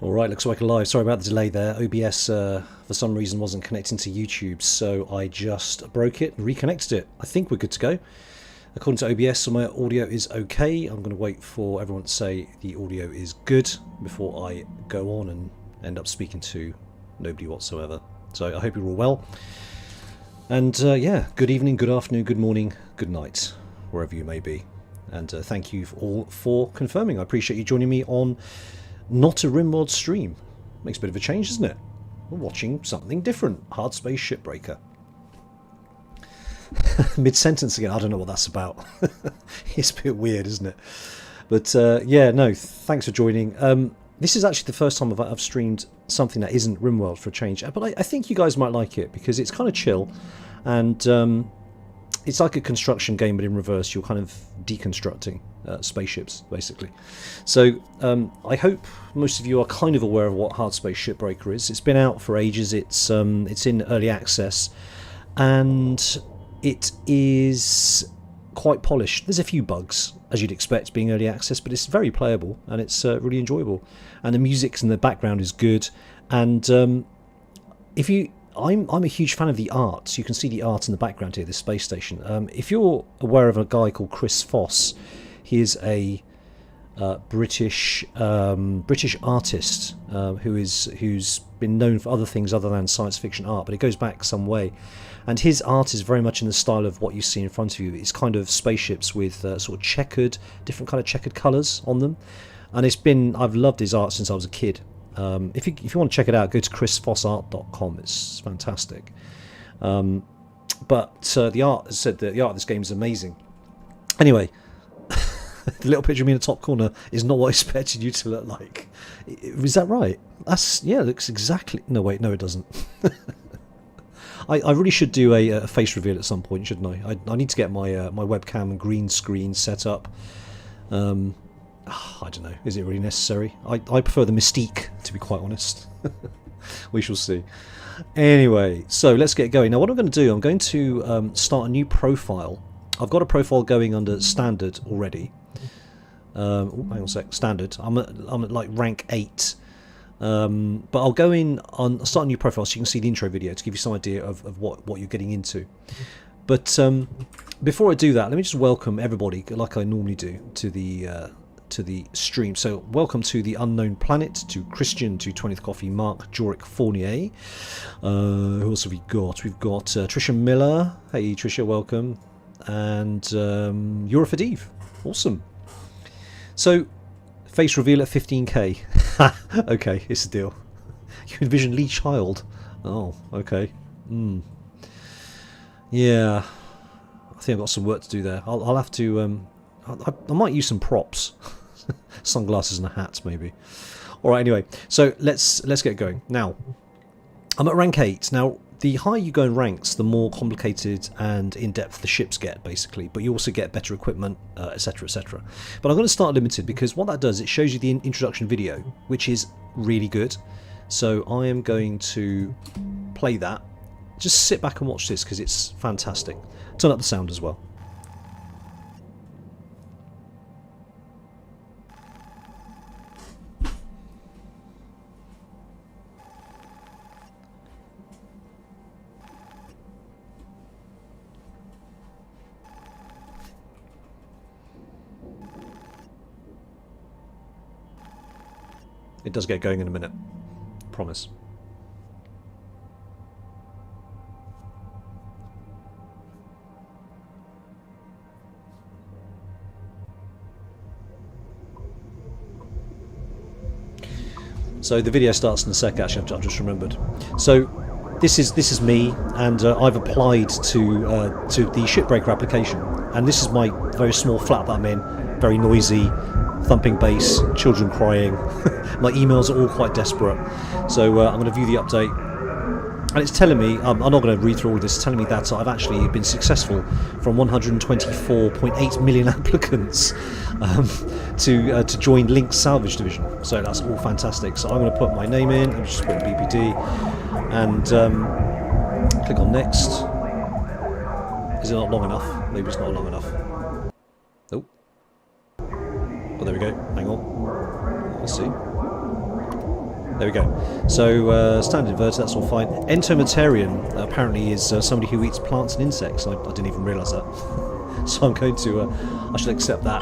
Alright, looks like we're live. Sorry about the delay there. OBS, for some reason, wasn't connecting to YouTube, so I just broke it and reconnected it. I think we're good to go. According to OBS, so my audio is okay. I'm going to wait for everyone to say the audio is good before I go on and end up speaking to nobody whatsoever. So I hope you're all well. And yeah, good evening, good afternoon, good morning, good night, wherever you may be. And thank you all for confirming. I appreciate you joining me on not a RimWorld stream. Makes a bit of a change, doesn't it? We're watching something different. Hardspace Shipbreaker. Mid-sentence again. I don't know what that's about. It's a bit weird, isn't it? But yeah, no, thanks for joining. This is actually the first time I've streamed something that isn't RimWorld for a change. But I think you guys might like it because it's kind of chill. And it's like a construction game, but in reverse. You're kind of deconstructing spaceships, basically. So I hope most of you are kind of aware of what Hardspace Shipbreaker is. It's been out for ages. It's in early access, and it is quite polished. There's a few bugs, as you'd expect, being early access, but it's very playable and it's really enjoyable. And the music in the background is good. And if you I'm a huge fan of the art. You can see the art in the background here, this space station. If you're aware of a guy called Chris Foss, he is a British artist who's been known for other things other than science fiction art, but it goes back some way. And his art is very much in the style of what you see in front of you. It's kind of spaceships with sort of different kind of checkered colours on them. And I've loved his art since I was a kid. If you want to check it out, go to chrisfossart.com. It's fantastic. But the art, as I said, the art of this game is amazing. Anyway, the little picture of me in the top corner is not what I expected you to look like. Is that right? Yeah, it looks exactly... No, wait, no, it doesn't. I really should do a face reveal at some point, shouldn't I? I need to get my webcam and green screen set up. I don't know, is it really necessary? I prefer the mystique, to be quite honest. We shall see. Anyway, so let's get going. Now what I'm going to do, I'm going to start a new profile. I've got a profile going under standard already. Oh, hang on a sec, standard. I'm at like rank 8. But I'll go in on start a new profile so you can see the intro video to give you some idea of what you're getting into. But before I do that, let me just welcome everybody, like I normally do, to the stream. So welcome to the Unknown Planet, to Christian, to 20th Coffee, Mark, Jorick Fournier. Who else have we got? We've got Trisha Miller. Hey Trisha, welcome. And Eurofadiv. Awesome. So face reveal at 15k. Okay, it's a deal. You envision Lee Child. Oh, okay. Yeah, I think I've got some work to do there. I'll have to I might use some props. Sunglasses and a hat, maybe. Alright, anyway, so let's get going. Now, I'm at rank 8. Now, the higher you go in ranks, the more complicated and in-depth the ships get, basically. But you also get better equipment, etc, etc. But I'm going to start limited, because what that does, it shows you the introduction video, which is really good. So I am going to play that. Just sit back and watch this, because it's fantastic. Turn up the sound as well. It does get going in a minute. Promise. So the video starts in a sec. Actually, I've just remembered. So this is me, and I've applied to the Shipbreaker application, and this is my very small flat that I'm in. Very noisy, thumping bass, children crying. My emails are all quite desperate. So I'm going to view the update, and it's telling me, I'm not going to read through all of this, it's telling me that I've actually been successful from 124.8 million applicants to join Link's salvage division. So that's all fantastic. So I'm going to put my name in, I'm just putting BPD, and click on next. Is it not long enough? Maybe it's not long enough. Nope. Oh, there we go. Hang on. Let's see. There we go. So standard inverter, that's all fine. Entomatarian apparently is somebody who eats plants and insects. I didn't even realise that. So I'm going to, I should accept that.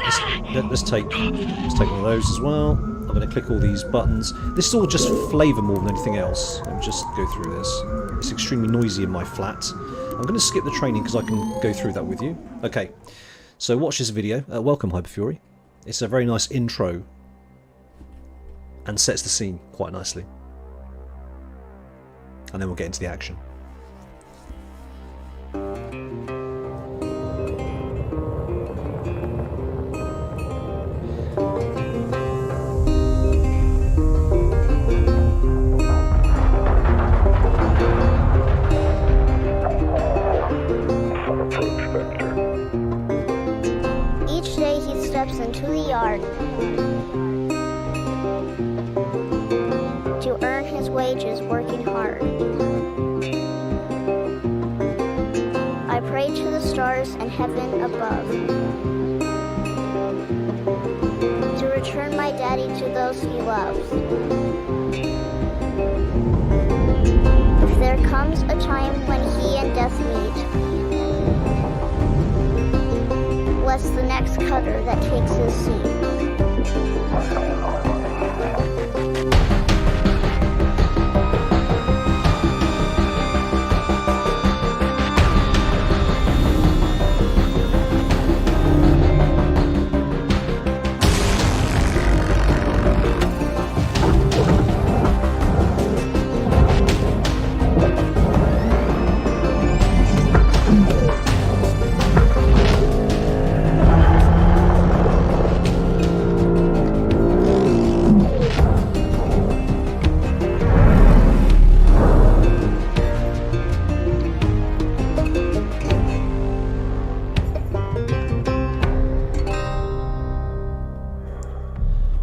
Let's take one of those as well. I'm going to click all these buttons. This is all just flavour more than anything else. Let me just go through this. It's extremely noisy in my flat. I'm going to skip the training because I can go through that with you. Okay, so watch this video. Welcome, Hyperfury. It's a very nice intro and sets the scene quite nicely. And then we'll get into the action. Each day he steps into the yard to earn his wages working hard. I pray to the stars and heaven above to return my daddy to those he loves. If there comes a time when he and death meet, bless the next cutter that takes his seat.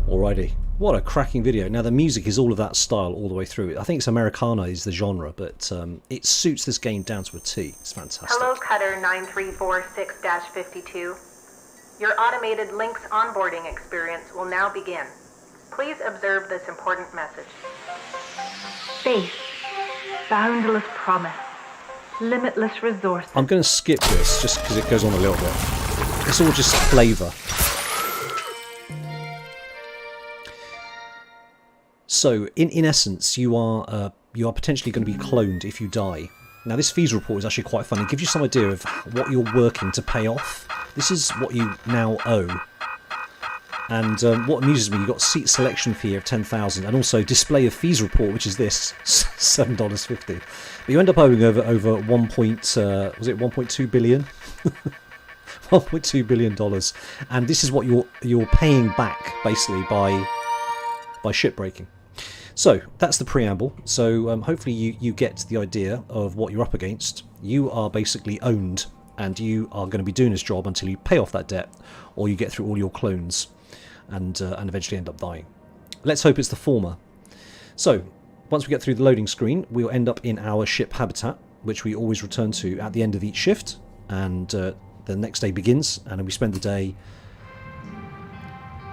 Alrighty, what a cracking video. Now the music is all of that style all the way through. I think it's Americana is the genre, but it suits this game down to a T. It's fantastic. Hello Cutter 9346-52. Your automated Lynx onboarding experience will now begin. Please observe this important message. Space, boundless promise, limitless resource. I'm going to skip this just because it goes on a little bit. It's all just flavour. So, in essence, you are potentially going to be cloned if you die. Now, this fees report is actually quite fun. It gives you some idea of what you're working to pay off. This is what you now owe. And what amuses me, you've got seat selection fee of 10,000, and also display of fees report, which is this, $7.50. But you end up owing over was it 1.2 billion? $1.2 billion, and this is what you're paying back basically by shipbreaking. So that's the preamble. So hopefully you get the idea of what you're up against. You are basically owned, and you are going to be doing this job until you pay off that debt, or you get through all your clones, and eventually end up dying. Let's hope it's the former. So once we get through the loading screen, we'll end up in our ship habitat, which we always return to at the end of each shift, and the next day begins, and then we spend the day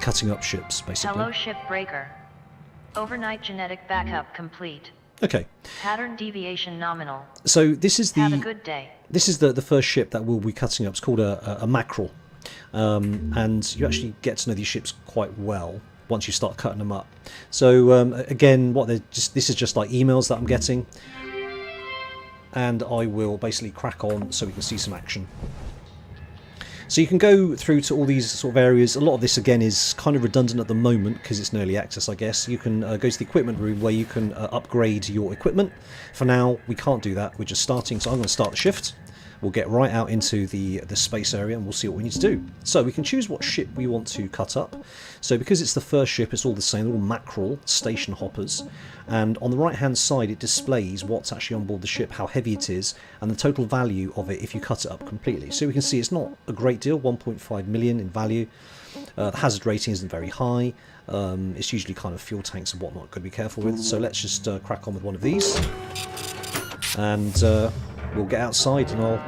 cutting up ships, basically. Hello, Shipbreaker. Overnight genetic backup complete. Okay. Pattern deviation nominal. So this is Have a good day. This is the first ship that we'll be cutting up. It's called a mackerel, and you actually get to know these ships quite well once you start cutting them up. So again, this is just like emails that I'm getting, and I will basically crack on so we can see some action. So you can go through to all these sort of areas. A lot of this again is kind of redundant at the moment because it's an early access, I guess. You can go to the equipment room where you can upgrade your equipment. For now, we can't do that. We're just starting, so I'm going to start the shift. We'll get right out into the space area and we'll see what we need to do. So we can choose what ship we want to cut up. So because it's the first ship, it's all the same, all mackerel station hoppers. And on the right hand side it displays what's actually on board the ship, how heavy it is, and the total value of it if you cut it up completely. So we can see it's not a great deal, 1.5 million in value. The hazard rating isn't very high. It's usually kind of fuel tanks and whatnot, got to be careful with. So let's just crack on with one of these. And we'll get outside and I'll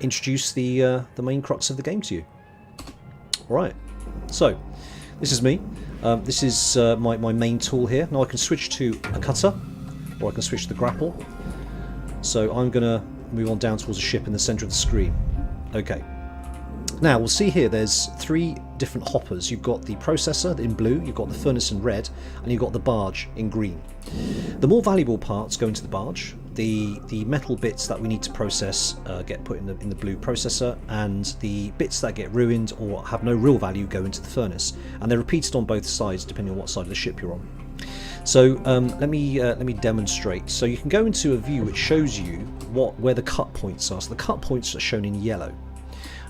introduce the main crux of the game to you. Alright, so this is me. This is my main tool here. Now I can switch to a cutter, or I can switch to the grapple. So I'm going to move on down towards a ship in the centre of the screen. Okay. Now we'll see here there's 3 different hoppers. You've got the processor in blue, you've got the furnace in red, and you've got the barge in green. The more valuable parts go into the barge. The metal bits that we need to process get put in the blue processor, and the bits that get ruined or have no real value go into the furnace. And they're repeated on both sides depending on what side of the ship you're on. So let me demonstrate. So you can go into a view which shows you where the cut points are. So the cut points are shown in yellow,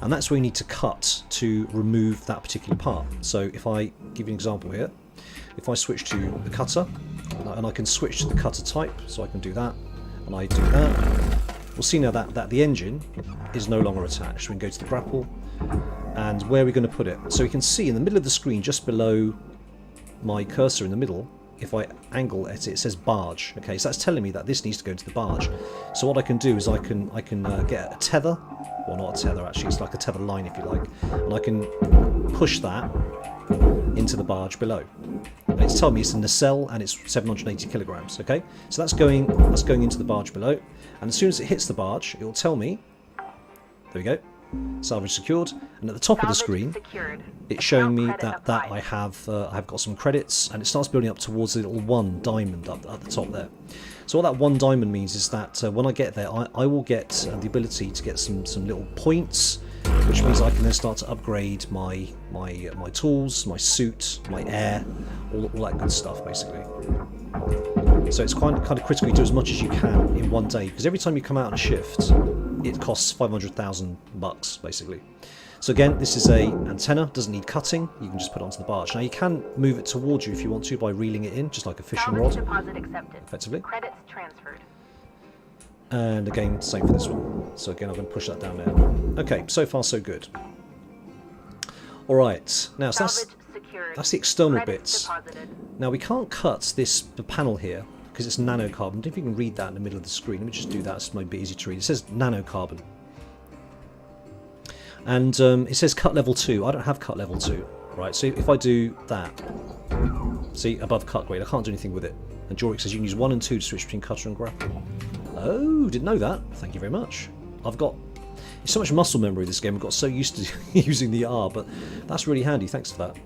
and that's where you need to cut to remove that particular part. So if I give you an example here, if I switch to the cutter, and I can switch to the cutter type, so I can do that, and I do that, we'll see now that the engine is no longer attached. We can go to the grapple, and where are we going to put it? So you can see in the middle of the screen, just below my cursor in the middle, if I angle at it, it says barge. Okay, so that's telling me that this needs to go into the barge. So what I can do is I can get a tether, well not a tether actually, it's like a tether line if you like, and I can push that into the barge below. And it's telling me it's a nacelle and it's 780 kilograms. Okay, so that's going into the barge below, and as soon as it hits the barge, it will tell me. There we go. Salvage secured, and at the top of the screen it's showing me that I have got some credits, and it starts building up towards the little 1 diamond up at the top there. So what that 1 diamond means is that when I get there, I will get the ability to get some little points, which means I can then start to upgrade my tools, my suit, my air, all that good stuff basically. So it's kind of critical you do as much as you can in one day, because every time you come out on a shift, it costs 500,000 bucks basically. So again, this is a antenna, doesn't need cutting. You can just put it onto the barge. Now you can move it towards you if you want to by reeling it in, just like a fishing rod. Deposit accepted. Effectively. Credits transferred. And again, same for this one. So again, I'm going to push that down there. Okay, so far so good. All right, now so that's the external bits. Now we can't cut the panel here because it's nanocarbon. I don't know if you can read that in the middle of the screen. Let me just do that. It's might be easy to read. It says nanocarbon. And it says cut level 2. I don't have cut level 2. Right, so if I do that, see, above cut grade, I can't do anything with it. And Jorik says you can use 1 and 2 to switch between cutter and grapple. Oh, didn't know that. Thank you very much. It's so much muscle memory this game. I've got so used to using the R, but that's really handy. Thanks for that.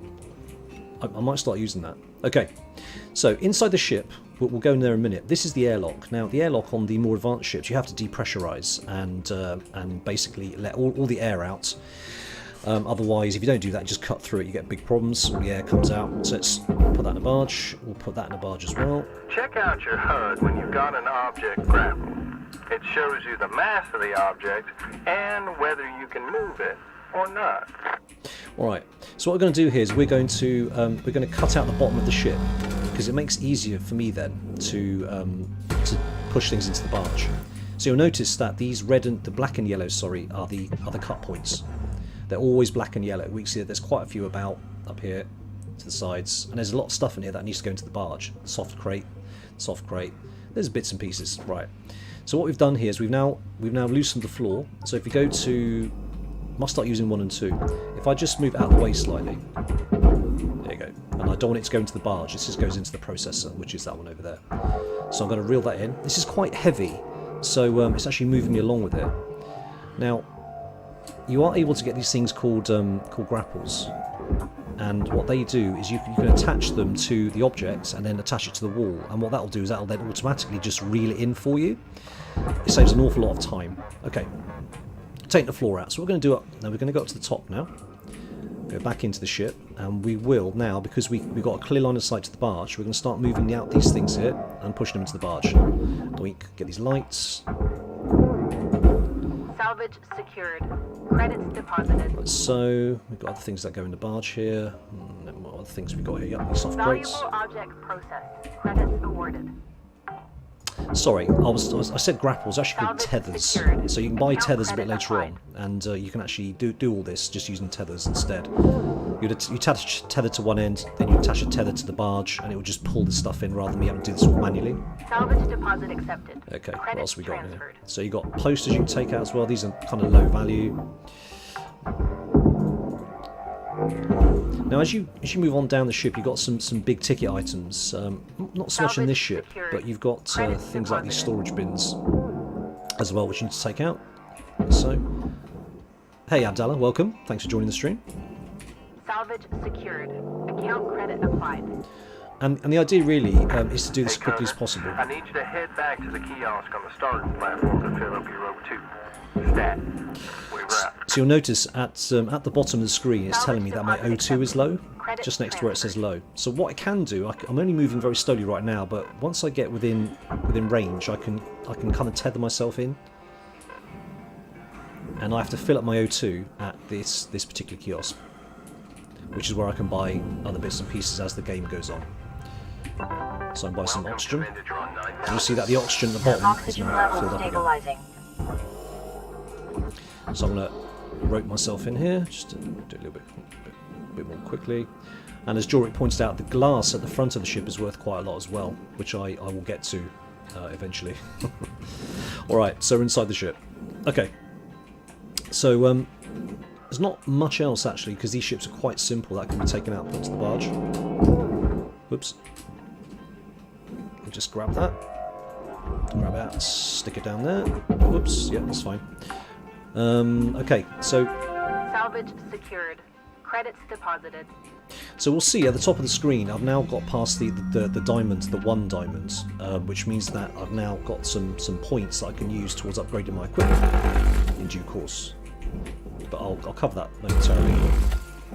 I might start using that. Okay, so inside the ship, we'll go in there in a minute. This is the airlock. Now, the airlock on the more advanced ships, you have to depressurize and basically let all the air out. Otherwise, if you don't do that, just cut through it, you get big problems. All the air comes out. So let's put that in a barge. We'll put that in a barge as well. Check out your HUD when you've got an object grapple. It shows you the mass of the object and whether you can move it or not. Alright, so what we're going to do here is we're going to cut out the bottom of the ship, because it makes it easier for me then to push things into the barge. So you'll notice that these the black and yellow, sorry, are the cut points. They're always black and yellow. We see that there's quite a few about up here to the sides, and there's a lot of stuff in here that needs to go into the barge. Soft crate. There's bits and pieces, right. So what we've done here is we've now loosened the floor. So if you go to, must start using 1 and 2. If I just move out of the way slightly, there you go. And I don't want it to go into the barge. This just goes into the processor, which is that one over there. So I'm going to reel that in. This is quite heavy, so it's actually moving me along with it. Now, you are able to get these things called grapples. And what they do is you can attach them to the objects and then attach it to the wall. And what that'll do is that'll then automatically just reel it in for you. It saves an awful lot of time. Okay, take the floor out. So what we're going to do now, we're going to go up to the top now. Go back into the ship, and we will now, because we've got a clear line of sight to the barge, we're going to start moving out these things here and pushing them into the barge. We get these lights. Salvage secured. Credits deposited. So we've got other things that go in the barge here. What other things we've got here? Yep, these soft crates. Valuable object processed. Credits awarded. Sorry, I said grapples. It's actually called tethers. So you can buy tethers a bit later on, and you can actually do all this just using tethers instead. You attach a tether to one end, then you attach a tether to the barge, and it will just pull the stuff in rather than me having to do this all manually. Salvage deposit accepted. Okay, what Credits else we got transferred. here? So you got posters you can take out as well. These are kind of low value. Now, as you move on down the ship, you've got some big ticket items. Not so much in this ship, but you've got things like these storage bins as well, which you need to take out. So, hey Abdallah, welcome. Thanks for joining the stream. Salvage secured. Account credit applied. And the idea really is to do this as quickly as possible. I need you to head back to the kiosk on the starting platform to fill up your O2. Stat. We're out. So you'll notice at the bottom of the screen it's telling me that my O2 is low, just next to where it says low. So what I can do, I'm only moving very slowly right now, but once I get within range, I can kind of tether myself in, and I have to fill up my O2 at this particular kiosk, which is where I can buy other bits and pieces as the game goes on. So I can buy some oxygen. And you'll see that the oxygen at the bottom is now filled up again. So I'm going to rope myself in here, just to do it a little bit more quickly. And as Jorik pointed out, the glass at the front of the ship is worth quite a lot as well, which I will get to eventually. Alright, so we're inside the ship. Okay. So there's not much else actually, because these ships are quite simple. That can be taken out, put to the barge. Whoops. Just grab that. Grab it out, stick it down there. Whoops, yeah, that's fine. Okay, so Salvage secured. Credits deposited. so we'll see at the top of the screen I've now got past the diamond, the 1 diamond, which means that I've now got some points that I can use towards upgrading my equipment in due course. But I'll cover that momentarily.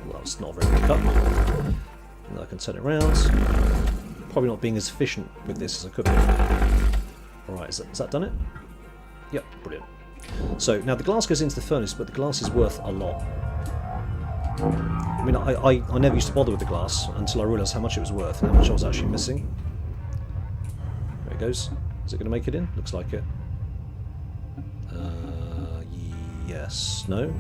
Well, it's not a very good cut. And I can turn it around. Probably not being as efficient with this as I could be. Alright, has that done it? Yep, brilliant. So, now the glass goes into the furnace, but the glass is worth a lot. I mean, I never used to bother with the glass until I realised how much it was worth and how much I was actually missing. There it goes. Is it going to make it in? Looks like it. Yes. No?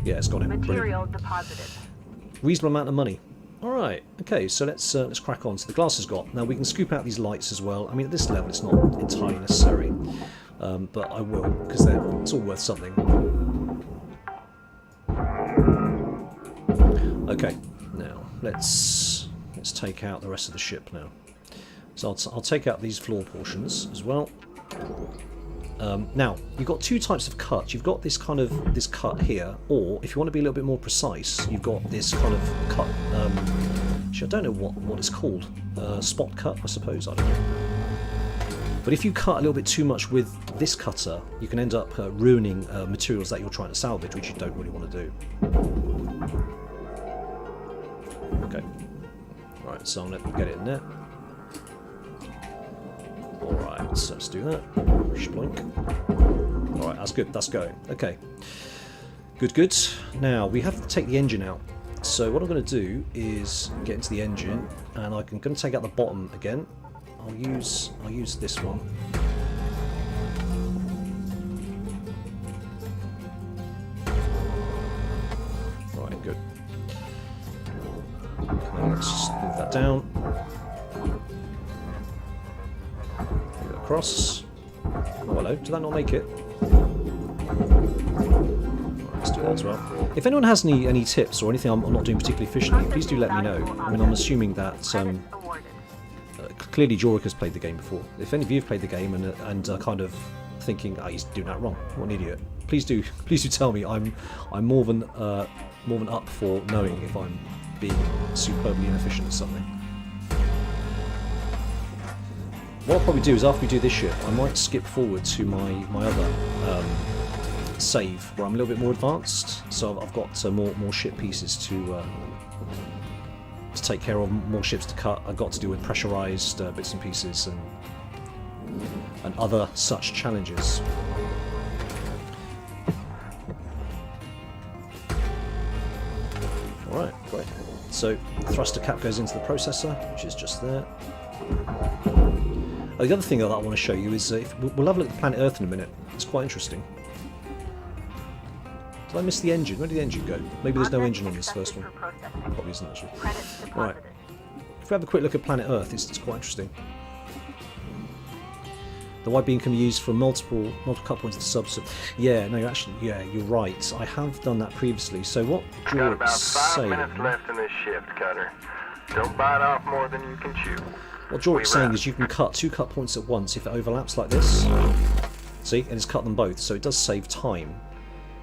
Yeah, it's got in. Material deposited. Reasonable amount of money. Alright, okay, so let's crack on. So the glass is got. Now we can scoop out these lights as well. I mean, at this level it's not entirely necessary, but I will, because it's all worth something. Okay, now let's take out the rest of the ship now. So I'll take out these floor portions as well. Now, you've got 2 types of cut. You've got this cut here, or if you want to be a little bit more precise, you've got this kind of cut. Actually, I don't know what it's called. Spot cut, I suppose. I don't know. But if you cut a little bit too much with this cutter, you can end up ruining materials that you're trying to salvage, which you don't really want to do. Okay. Alright, so I'm going to get it in there. Alright, so let's do that. Shploink. Alright, that's good, that's going. Okay. Good. Now, we have to take the engine out. So what I'm going to do is get into the engine, and I'm going to take out the bottom again. I'll use this one. Right, good. Now let's just move that down. Move it across. Oh, hello. Did that not make it? Let's do that as well. If anyone has any tips or anything I'm not doing particularly efficiently, please do let me know. I mean, I'm assuming that clearly Jorik has played the game before. If any of you have played the game and are kind of thinking, he's doing that wrong, what an idiot, please do tell me. I'm more than up for knowing if I'm being superbly inefficient at something. What I'll probably do is after we do this ship, I might skip forward to my other save where I'm a little bit more advanced. So I've got more ship pieces to take care of, more ships to cut. I've got to do with pressurized bits and pieces and other such challenges. Alright, great. So thruster cap goes into the processor, which is just there. The other thing that I want to show you is we'll have a look at the planet Earth in a minute. It's quite interesting. Did I miss the engine? Where did the engine go? Maybe there's no engine on this first one. Probably isn't actually. Right. If we have a quick look at planet Earth, it's quite interesting. The wide beam can be used for multiple cut points of the substance. Yeah, no, actually, yeah, you're right. I have done that previously. So what Got about Jorik's 5 saying... minutes left in this shift, Cutter. Don't bite off more than you can chew. What Jorik's saying is you can cut 2 cut points at once if it overlaps like this. See? And it's cut them both. So it does save time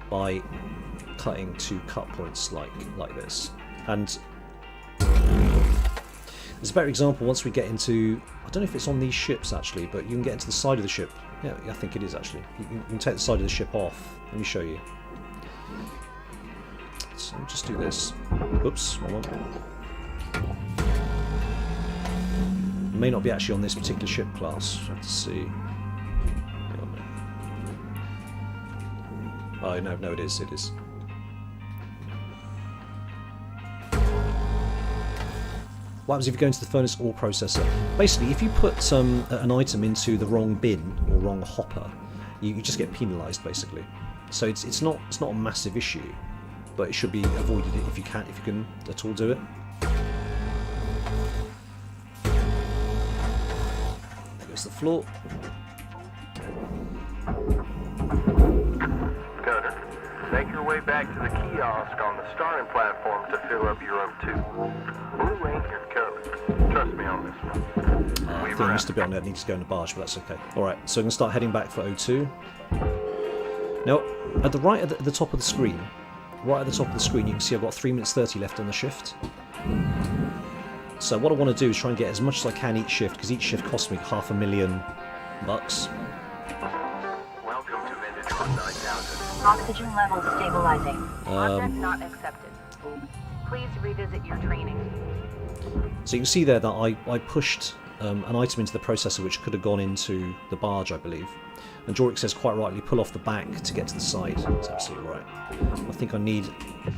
by cutting 2 cut points like this. And there's a better example once we get into... I don't know if it's on these ships actually, but you can get into the side of the ship. Yeah, I think it is actually. You can take the side of the ship off. Let me show you. So let me just do this. Oops, one more. It may not be actually on this particular ship class. I have to see. Oh no, it is. It is. What happens if you go into the furnace ore processor? Basically, if you put an item into the wrong bin or wrong hopper, you just get penalised basically. So it's not a massive issue, but it should be avoided if you can at all do it. There goes the floor. Cutter, make your way back to the kiosk on the starting platform to fill up your O2. Blue ain't your color. Trust me on this one. I think I missed a bit on there. I need to go in the barge, but that's okay. Alright, so I'm going to start heading back for O2. Now, at the right at the top of the screen, you can see I've got 3 minutes 30 left on the shift. So what I want to do is try and get as much as I can each shift, because each shift costs me $500,000. Welcome to Vintage 9000. Oxygen levels stabilizing. Contact not accepted. Please revisit your training. So you can see there that I pushed an item into the processor which could have gone into the barge, I believe. And Jorik says quite rightly, pull off the back to get to the side. That's absolutely right. I think I need... Yeah,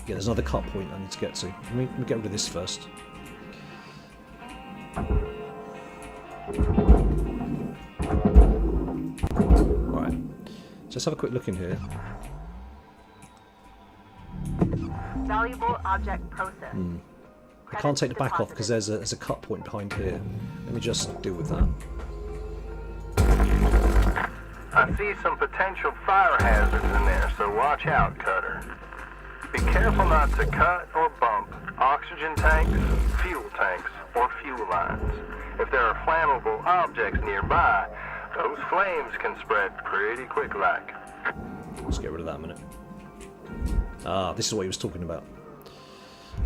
there's another cut point I need to get to. Let me get rid of this first. Right. So let's have a quick look in here. Valuable object processed. I can't take the back off because there's a cut point behind here. Let me just deal with that. I see some potential fire hazards in there, so watch out, Cutter. Be careful not to cut or bump oxygen tanks, fuel tanks, or fuel lines. If there are flammable objects nearby, those flames can spread pretty quick like. Let's get rid of that a minute. Ah, this is what he was talking about.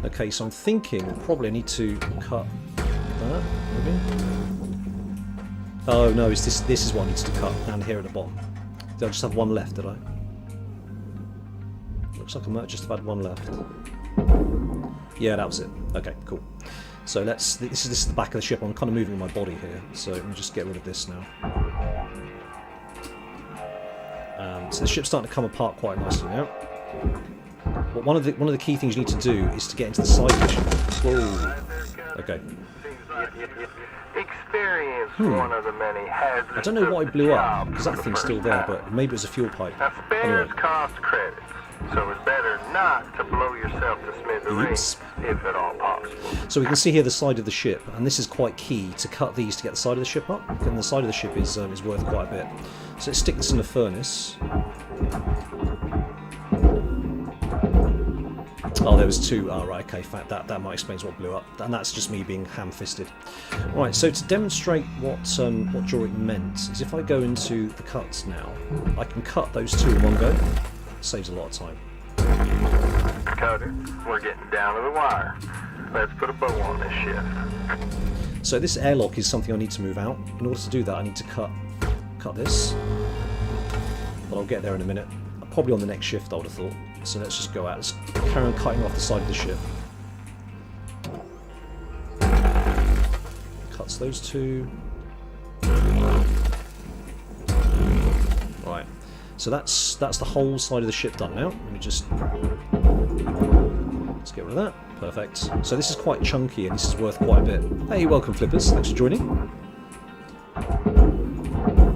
Okay, so I'm thinking probably I need to cut that, maybe? Oh no, it's this is what I need to cut down here at the bottom. Did I just have one left, did I? Looks like I might just have had one left. Yeah, that was it. Okay, cool. So this is the back of the ship. I'm kind of moving my body here, so let me just get rid of this now. So the ship's starting to come apart quite nicely now. But one of the key things you need to do is to get into the side of the ship. Whoa. Okay. Experience one of the many hazards. I don't know why it blew up, because that thing's still there, but maybe it was a fuel pipe. Now, spares Anyway. cost credits, so it's better not to blow yourself to smithereens, if at all possible. So we can see here the side of the ship, and this is quite key to cut these to get the side of the ship up. And the side of the ship is worth quite a bit. So let's stick this in the furnace. Oh, there was two. Oh, right, okay, that might explain what blew up. And that's just me being ham-fisted. Right, so to demonstrate what Jorik meant, is if I go into the cuts now, I can cut those two in one go. Saves a lot of time. Cutter, we're getting down to the wire. Let's put a bow on this shift. So this airlock is something I need to move out. In order to do that, I need to cut this. But I'll get there in a minute. Probably on the next shift, I would have thought. So let's just go out. Let's carry on cutting off the side of the ship. Cuts those two. Right. So that's the whole side of the ship done now. Let me just... Let's get rid of that. Perfect. So this is quite chunky and this is worth quite a bit. Hey, welcome Flippers. Thanks for joining.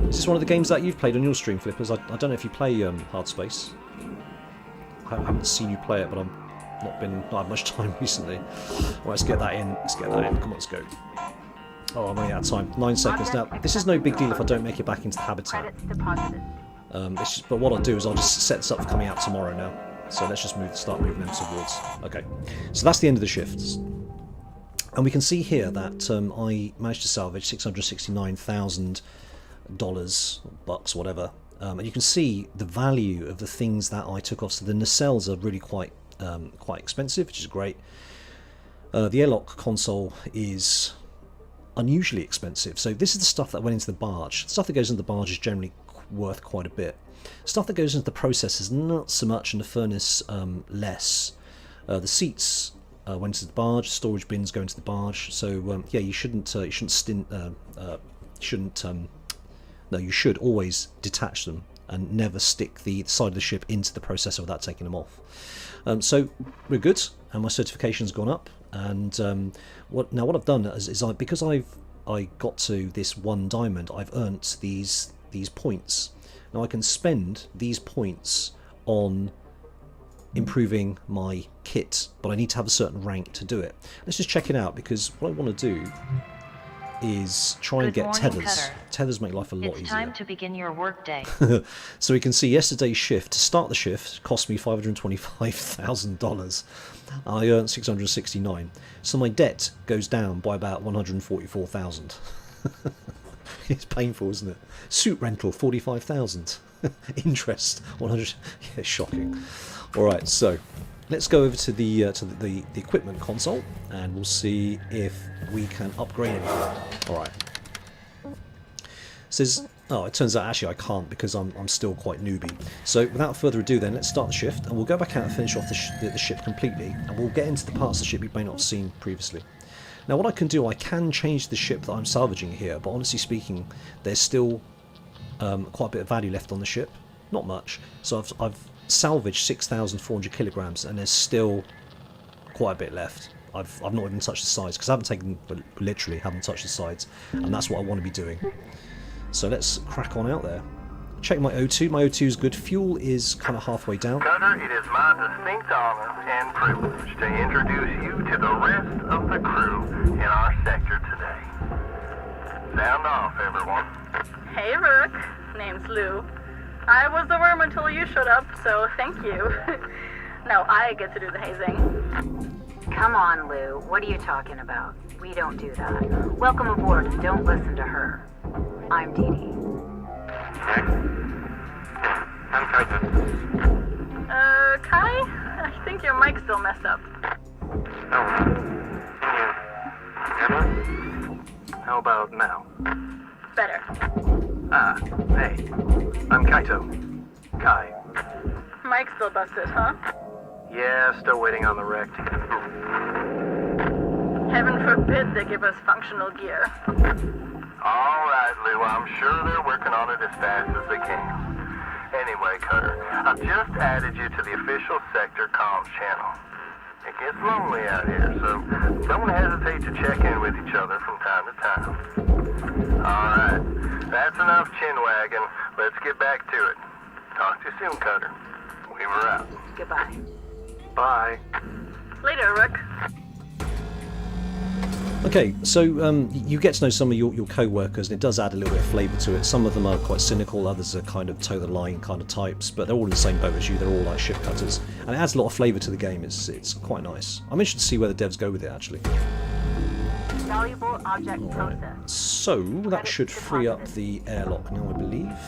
Is this one of the games that you've played on your stream, Flippers? I don't know if you play Hardspace. I haven't seen you play it, but I've not had much time recently. Well, let's get that in. Let's get that in. Come on, let's go. Oh, I'm running out of time. 9 seconds. Now, this is no big deal if I don't make it back into the habitat. Credits deposited. But what I'll do is I'll just set this up for coming out tomorrow now. So let's just start moving them towards. Okay, so that's the end of the shifts. And we can see here that I managed to salvage $669,000, bucks, whatever. And you can see the value of the things that I took off. So the nacelles are really quite expensive, which is great. The airlock console is unusually expensive. So this is the stuff that went into the barge. The stuff that goes into the barge is generally worth quite a bit. Stuff that goes into the processors, not so much, and the furnace less. The seats went into the barge. Storage bins go into the barge. So yeah, you shouldn't you should always detach them and never stick the side of the ship into the processor without taking them off. So we're good, and my certification's gone up. And what I've done is because I got to this 1 diamond, I've earned these points. Now I can spend these points on improving my kit, but I need to have a certain rank to do it. Let's just check it out, because what I want to do is try and get tethers. Cutter. Tethers make life a lot easier. It's time to begin your workday. So we can see yesterday's shift. To start the shift cost me $525,000. I earned 669. So my debt goes down by about 144,000. It's painful, isn't it? Suit rental 45,000. Interest 100. Yeah, shocking. All right, so let's go over to the equipment console, and we'll see if we can upgrade anything. All right. It says, oh, it turns out actually I can't, because I'm still quite newbie. So without further ado, then let's start the shift, and we'll go back out and finish off the ship completely, and we'll get into the parts of the ship you may not have seen previously. Now, what I can do, I can change the ship that I'm salvaging here, but honestly speaking, there's still quite a bit of value left on the ship. Not much. So I've salvaged 6,400 kilograms, and there's still quite a bit left. I've not even touched the sides, because I haven't taken, literally haven't touched the sides, and that's what I want to be doing. So let's crack on out there. Check my O2. My O2 is good. Fuel is kind of halfway down. Cutter, it is my distinct honor and privilege to introduce you to the rest of the crew in our sector today. Sound off, everyone. Hey, Rook. Name's Lou. I was the worm until you showed up, so thank you. Now I get to do the hazing. Come on, Lou. What are you talking about? We don't do that. Welcome aboard and don't listen to her. I'm Dee Dee. I'm Kaito. Kai? I think your mic's still messed up. How about now? Better. Hey. I'm Kaito. Kai. Mic's still busted, huh? Yeah, still waiting on the wreck. Heaven forbid they give us functional gear. All right, Lou. I'm sure they're working on it as fast as they can. Anyway, Cutter, I've just added you to the official sector comms channel. It gets lonely out here, so don't hesitate to check in with each other from time to time. All right, that's enough chin-wagging. Let's get back to it. Talk to you soon, Cutter. We were out. Goodbye. Bye. Later, Rook. Okay, so you get to know some of your co-workers, and it does add a little bit of flavour to it. Some of them are quite cynical, others are kind of toe-the-line kind of types, but they're all in the same boat as you. They're all like ship cutters, and it adds a lot of flavour to the game. It's quite nice. I'm interested to see where the devs go with it, actually. Valuable object Alright, process. so that should free up the airlock now, I believe.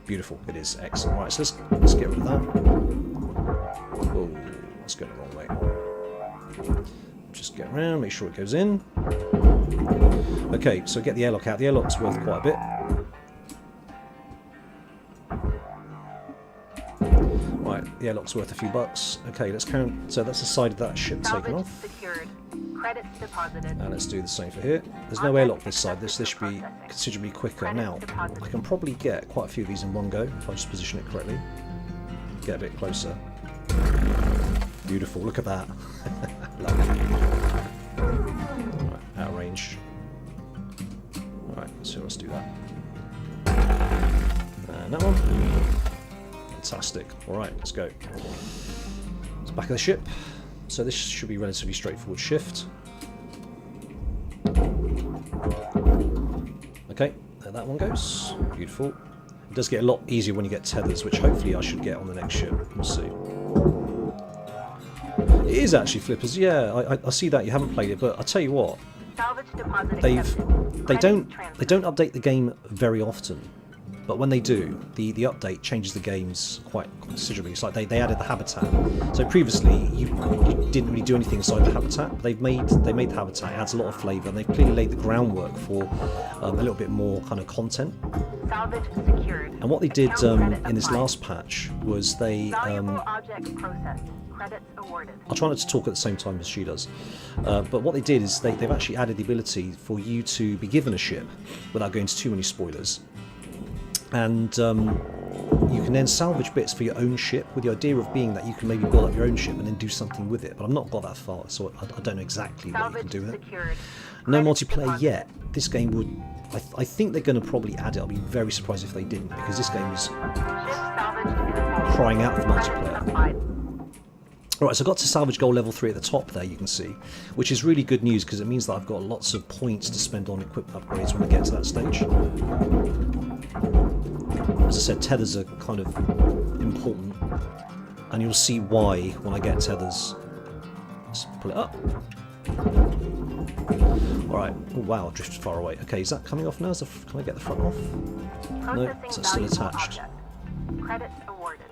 Beautiful, it is. Excellent. Right, so let's get rid of that. Whoa, let's go the wrong way. Just get around, make sure it goes in. Okay, so get the airlock out. The airlock's worth quite a bit. Right, the airlock's worth a few bucks. Okay, let's count. So that's the side of that ship taken Salvage off. secured. Credits deposited. And let's do the same for here. There's no airlock this side. This should be considerably quicker. Now, I can probably get quite a few of these in one go if I just position it correctly. Get a bit closer. Beautiful, look at that. Lovely. Right, out of range. Alright, so let's do that. And that one. Fantastic. Alright, let's go. It's back of the ship. So this should be relatively straightforward shift. Okay, there that one goes. Beautiful. It does get a lot easier when you get tethers, which hopefully I should get on the next ship. We'll see. It is actually flippers, yeah. I see that you haven't played it, but I tell you what, they don't update the game very often, but when they do, the update changes the games quite considerably. It's like they added the habitat. So previously you didn't really do anything inside the habitat. They made the habitat, it adds a lot of flavour, and they've clearly laid the groundwork for a little bit more kind of content. Salvage secured. And what they did Account credit in this applied. last patch was they Valuable object processed. Credits awarded. I'll try not to talk at the same time as she does. But what they did is they've actually added the ability for you to be given a ship without going into too many spoilers. And you can then salvage bits for your own ship, with the idea of being that you can maybe build up your own ship and then do something with it. But I've not got that far, so I don't know exactly what you can do with it. Secured. No Credits multiplayer deposited. yet. This game would... I think they're going to probably add it. I'll be very surprised if they didn't, because this game is Ship salvaged in full. crying out for Credits multiplayer. applied. Alright, so I got to salvage goal level 3 at the top there, you can see, which is really good news because it means that I've got lots of points to spend on equipment upgrades when I get to that stage. As I said, tethers are kind of important, and you'll see why when I get tethers. Let's pull it up. Alright, oh wow, I drifted far away. Okay, is that coming off now? Can I get the front off? No, Processing is that still valuable attached? object. Credits awarded.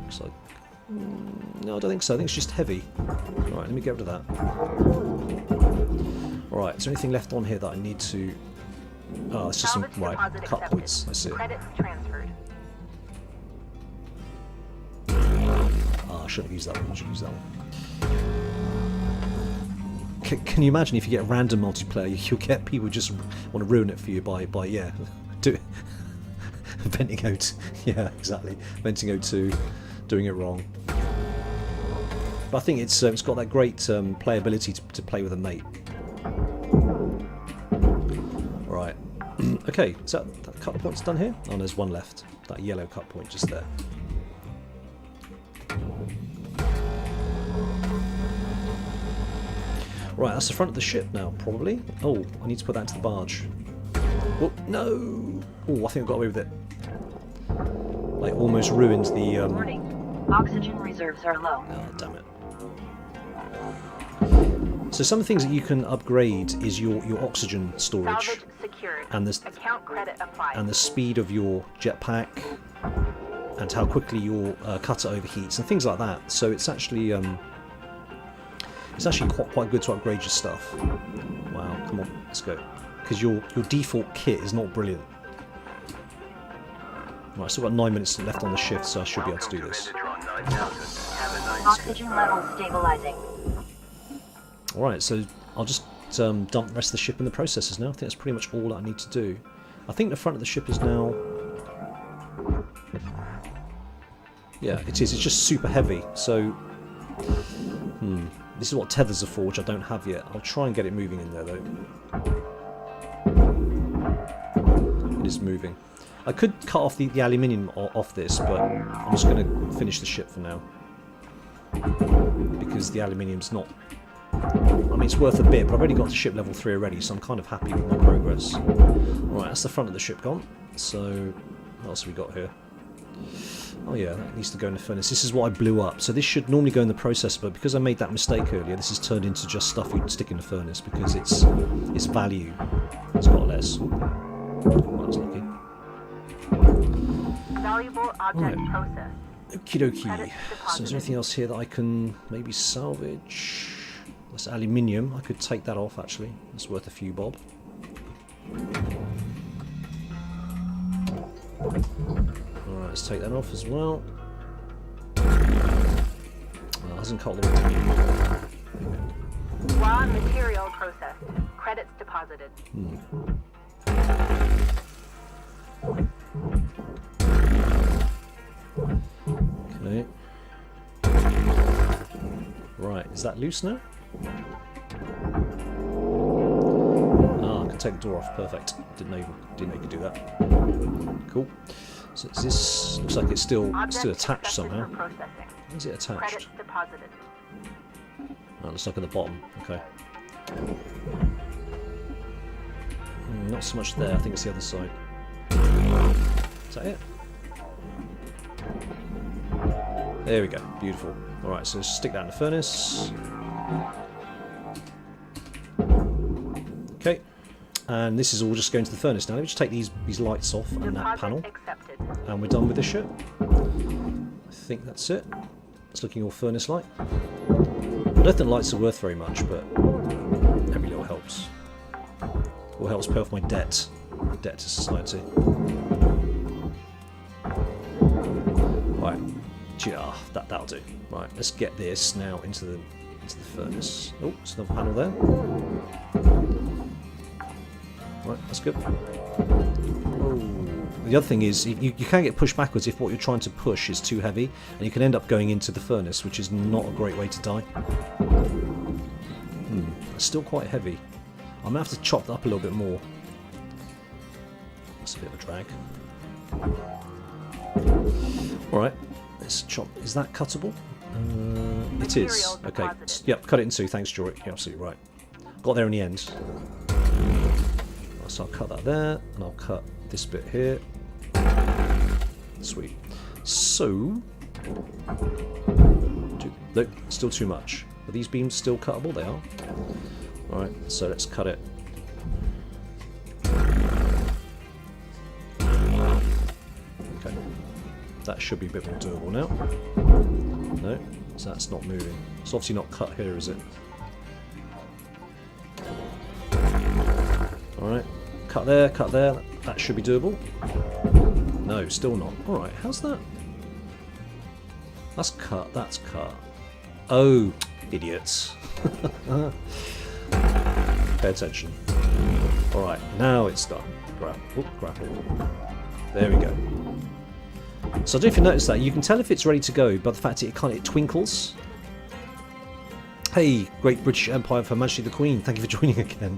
So, no, I don't think so. I think it's just heavy. Alright, let me get rid of that. Alright, is there anything left on here that I need to... Oh, it's just some, Salvage right, deposit cut accepted. points. I see it. Credits transferred. Ah, I shouldn't have used that one. I should use that one. Can you imagine if you get random multiplayer, you'll get people who just want to ruin it for you by yeah, do venting out, yeah, exactly, venting out to doing it wrong. But I think it's got that great playability to play with a mate. Right, okay, is that cut point's done here? Oh, there's one left. That yellow cut point just there. Right, that's the front of the ship now, probably. Oh, I need to put that into the barge. Oh, no! Oh, I think I got away with it. Like, almost ruined the... Warning. Oxygen reserves are low. Oh, damn it. So some of the things that you can upgrade is your oxygen storage Salvage secured. and the Account credit applied. speed of your jetpack and how quickly your cutter overheats and things like that. So it's actually quite good to upgrade your stuff. Wow, come on, let's go. Because your default kit is not brilliant. Right, I've still got 9 minutes left on the shift, so I should be able to do this. Oxygen levels stabilizing. Alright, so I'll just dump the rest of the ship in the processors now. I think that's pretty much all I need to do. I think the front of the ship is now... Yeah, it is. It's just super heavy, so... This is what tethers are for, which I don't have yet. I'll try and get it moving in there, though. It is moving. I could cut off the aluminium off this, but I'm just going to finish the ship for now. Because the aluminium's not... I mean, it's worth a bit, but I've already got to ship level 3 already, so I'm kind of happy with my progress. Alright, that's the front of the ship gone. So, what else have we got here? Oh yeah, that needs to go in the furnace. This is what I blew up. So this should normally go in the processor, but because I made that mistake earlier, this has turned into just stuff you can stick in the furnace because its value has got less. Ooh, that was lucky. Valuable object Right. processed. Okie dokie. Credits So is deposited. there anything else here that I can maybe salvage? That's aluminium. I could take that off actually. It's worth a few bob. Alright, let's take that off as well. Well, it hasn't cut all the way to me. Raw material processed. Credits deposited. Okay. Right, is that loose now? Ah, I can take the door off. Perfect. Didn't know you could do that. Cool. So is this looks like it's still Object attached accepted somehow. for processing. Is it attached? Credits deposited. Oh, it looks like at the bottom. Okay. Not so much there, I think it's the other side. Is that it? There we go, beautiful. Alright, so stick that in the furnace. Okay, and this is all just going to the furnace now. Let me just take these lights off and that panel. Accepted. And we're done with this ship. I think that's it. It's looking all furnace-like. I don't think lights are worth very much, but every little helps. Or helps pay off my debt. Debt to society. Right. Yeah, that'll do. Right, let's get this now into the furnace. Oh, there's another panel there. Right, that's good. Oh. The other thing is, you can get pushed backwards if what you're trying to push is too heavy, and you can end up going into the furnace, which is not a great way to die. It's still quite heavy. I'm going to have to chop that up a little bit more. That's a bit of a drag. Alright, let's chop. Is that cuttable? It is. Okay. Yep, cut it in two. Thanks, Jory. You're absolutely right. Got there in the end. So I'll cut that there, and I'll cut this bit here. Sweet. So, nope, still too much. Are these beams still cuttable? They are. Alright, so let's cut it. Okay. That should be a bit more doable now. No, so that's not moving. It's obviously not cut here, is it? Alright. Cut there, cut there. That should be doable. No, still not. Alright, how's that? That's cut, that's cut. Oh, idiots. Pay attention. Alright, now it's done. Grapple. There we go. So I don't know if you noticed that. You can tell if it's ready to go by the fact that it twinkles. Hey, Great British Empire of Her Majesty the Queen. Thank you for joining again.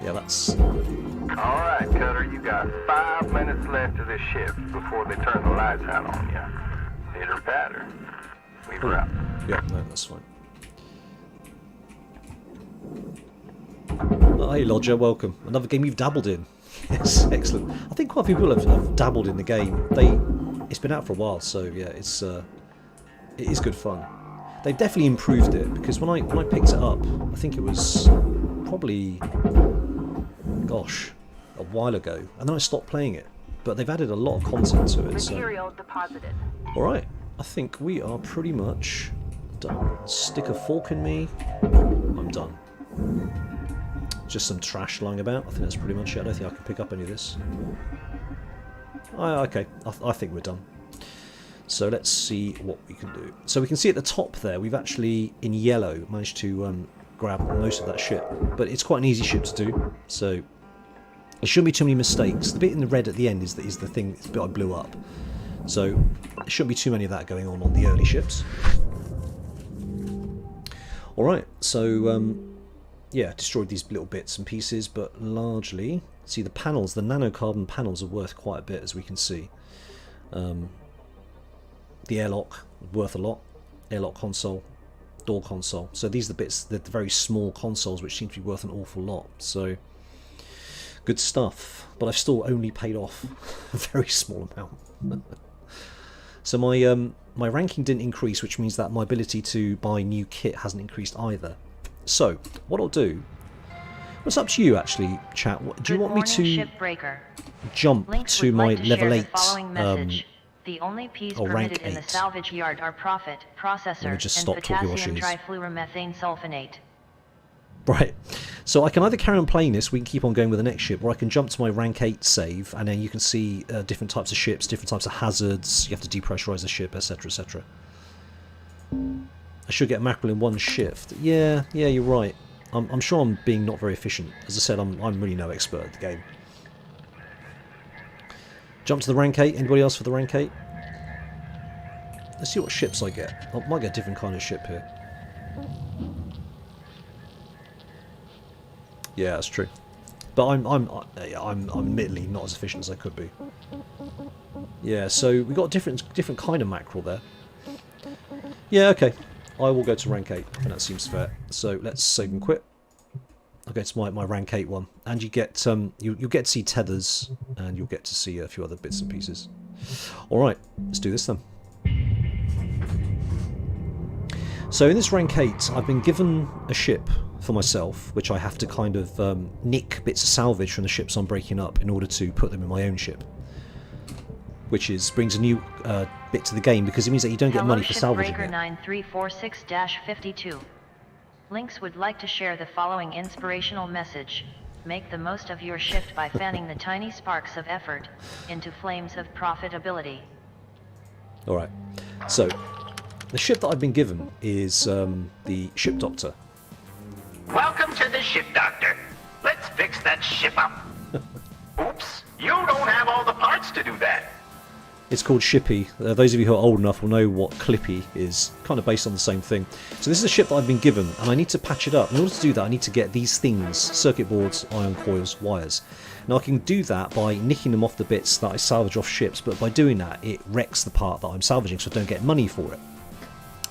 Yeah, that's... Alright, Cutter, you got 5 minutes left of this shift before they turn the lights out on you. Pitter patter. We're out. Yeah, no, that's fine. Oh, hey, Lodger, welcome. Another game you've dabbled in. Yes, excellent. I think quite a few people have dabbled in the game. It's been out for a while, so yeah, it is good fun. They've definitely improved it, because when I picked it up, I think it was probably, gosh, a while ago, and then I stopped playing it. But they've added a lot of content to it. Material deposited. Alright, I think we are pretty much done. Stick a fork in me. I'm done. Just some trash lying about. I think that's pretty much it. I don't think I can pick up any of this. Okay, I think we're done. So let's see what we can do. So we can see at the top there, we've actually, in yellow, managed to grab most of that ship. But it's quite an easy ship to do, so there shouldn't be too many mistakes. The bit in the red at the end is the thing, it's the bit I blew up. So there shouldn't be too many of that going on the early ships. Alright, so yeah, destroyed these little bits and pieces, but largely, see the panels, the nanocarbon panels are worth quite a bit, as we can see. The airlock, worth a lot. Airlock console, door console. So these are the bits, the very small consoles, which seem to be worth an awful lot. So, good stuff. But I've still only paid off a very small amount. So my ranking didn't increase, which means that my ability to buy new kit hasn't increased either. So, what I'll do... What's up to you, actually, chat? Do you want me to Shipbreaker. jump Links to would my like to level share 8... the following message. The only piece rank permitted in the 8. salvage yard are profit, processor, just and stop talking while potassium she is. trifluoromethane sulfonate. Right, so I can either carry on playing this, we can keep on going with the next ship, or I can jump to my rank 8 save, and then you can see different types of ships, different types of hazards, you have to depressurize the ship, etc, etc. I should get mackerel in one shift. Yeah, you're right. I'm sure I'm being not very efficient. As I said, I'm really no expert at the game. Jump to the rank 8. Anybody else for the rank 8? Let's see what ships I get. I might get a different kind of ship here. Yeah, that's true. But I'm admittedly not as efficient as I could be. Yeah, so we got a different kind of mackerel there. Yeah, okay. I will go to rank 8. I think that seems fair. So let's save and quit. I'll go to my rank 8 one, and you get you'll get to see tethers, and you'll get to see a few other bits and pieces. All right, let's do this then. So in this rank 8, I've been given a ship for myself, which I have to kind of nick bits of salvage from the ships I'm breaking up in order to put them in my own ship. Which brings a new bit to the game, because it means that you don't get money for salvaging it. Shipbreaker 9346-52. Lynx would like to share the following inspirational message. Make the most of your shift by fanning the tiny sparks of effort into flames of profitability. Alright, so the ship that I've been given is the Ship Doctor. Welcome to the Ship Doctor. Let's fix that ship up. Oops, you don't have all the parts to do that. It's called Shippy. Those of you who are old enough will know what Clippy is. Kind of based on the same thing. So this is a ship that I've been given, and I need to patch it up. In order to do that, I need to get these things: circuit boards, iron coils, wires. Now I can do that by nicking them off the bits that I salvage off ships, but by doing that, it wrecks the part that I'm salvaging, so I don't get money for it,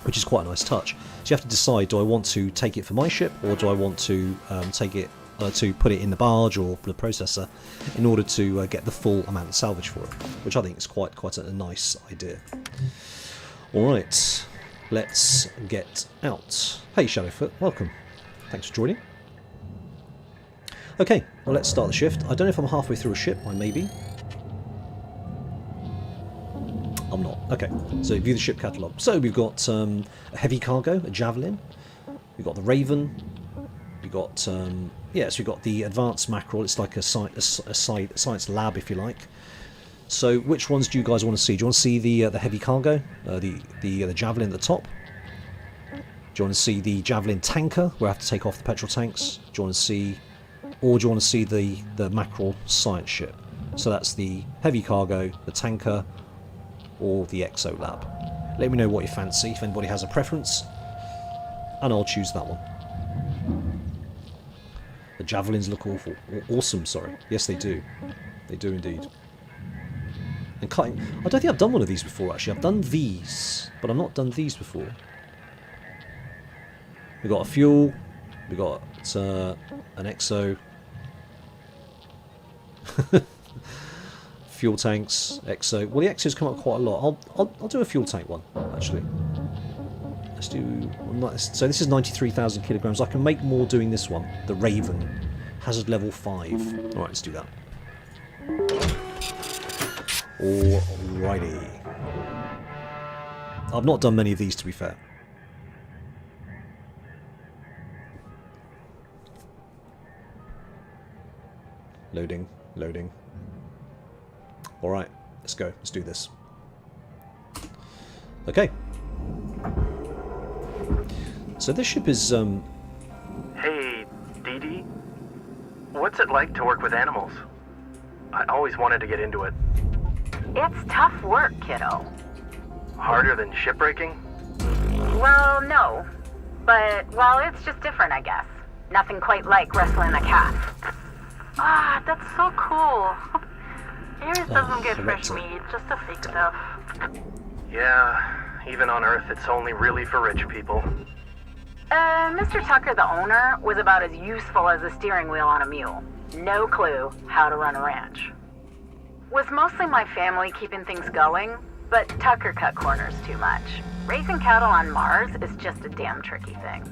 which is quite a nice touch. So you have to decide: do I want to take it for my ship, or do I want to take it to put it in the barge or the processor in order to get the full amount of salvage for it, which I think is quite a nice idea. Alright, let's get out. Hey Shadowfoot, welcome. Thanks for joining. Okay, well let's start the shift. I don't know if I'm halfway through a ship, I may be. I'm not. Okay, so view the ship catalogue. So we've got a heavy cargo, a javelin. We've got the Raven. We've got yes, we've got the advanced mackerel. It's like a science lab, if you like. So, which ones do you guys want to see? Do you want to see the heavy cargo, the javelin at the top? Do you want to see the javelin tanker, where I have to take off the petrol tanks? Do you want to see, or do you want to see the mackerel science ship? So that's the heavy cargo, the tanker, or the exo lab. Let me know what you fancy, if anybody has a preference, and I'll choose that one. The javelins look awful. Awesome, sorry. Yes, they do. They do indeed. And cutting... I don't think I've done one of these before, actually. I've done these, but I've not done these before. We've got a fuel. We've got an exo. Fuel tanks, exo. Well, the exos come up quite a lot. I'll do a fuel tank one, actually. Let's do... So this is 93,000 kilograms. I can make more doing this one. The Raven. Hazard level 5. Alright, let's do that. Alrighty. I've not done many of these, to be fair. Loading, loading. Alright, let's go. Let's do this. Okay. So this ship is, Hey, Dee Dee. What's it like to work with animals? I always wanted to get into it. It's tough work, kiddo. Harder than shipbreaking? Well, no. But, well, it's just different, I guess. Nothing quite like wrestling a calf. Ah, that's so cool. Yours doesn't get fresh Alexa. meat, just the fake stuff. Yeah, even on Earth it's only really for rich people. Mr. Tucker, the owner, was about as useful as a steering wheel on a mule. No clue how to run a ranch. Was mostly my family keeping things going, but Tucker cut corners too much. Raising cattle on Mars is just a damn tricky thing.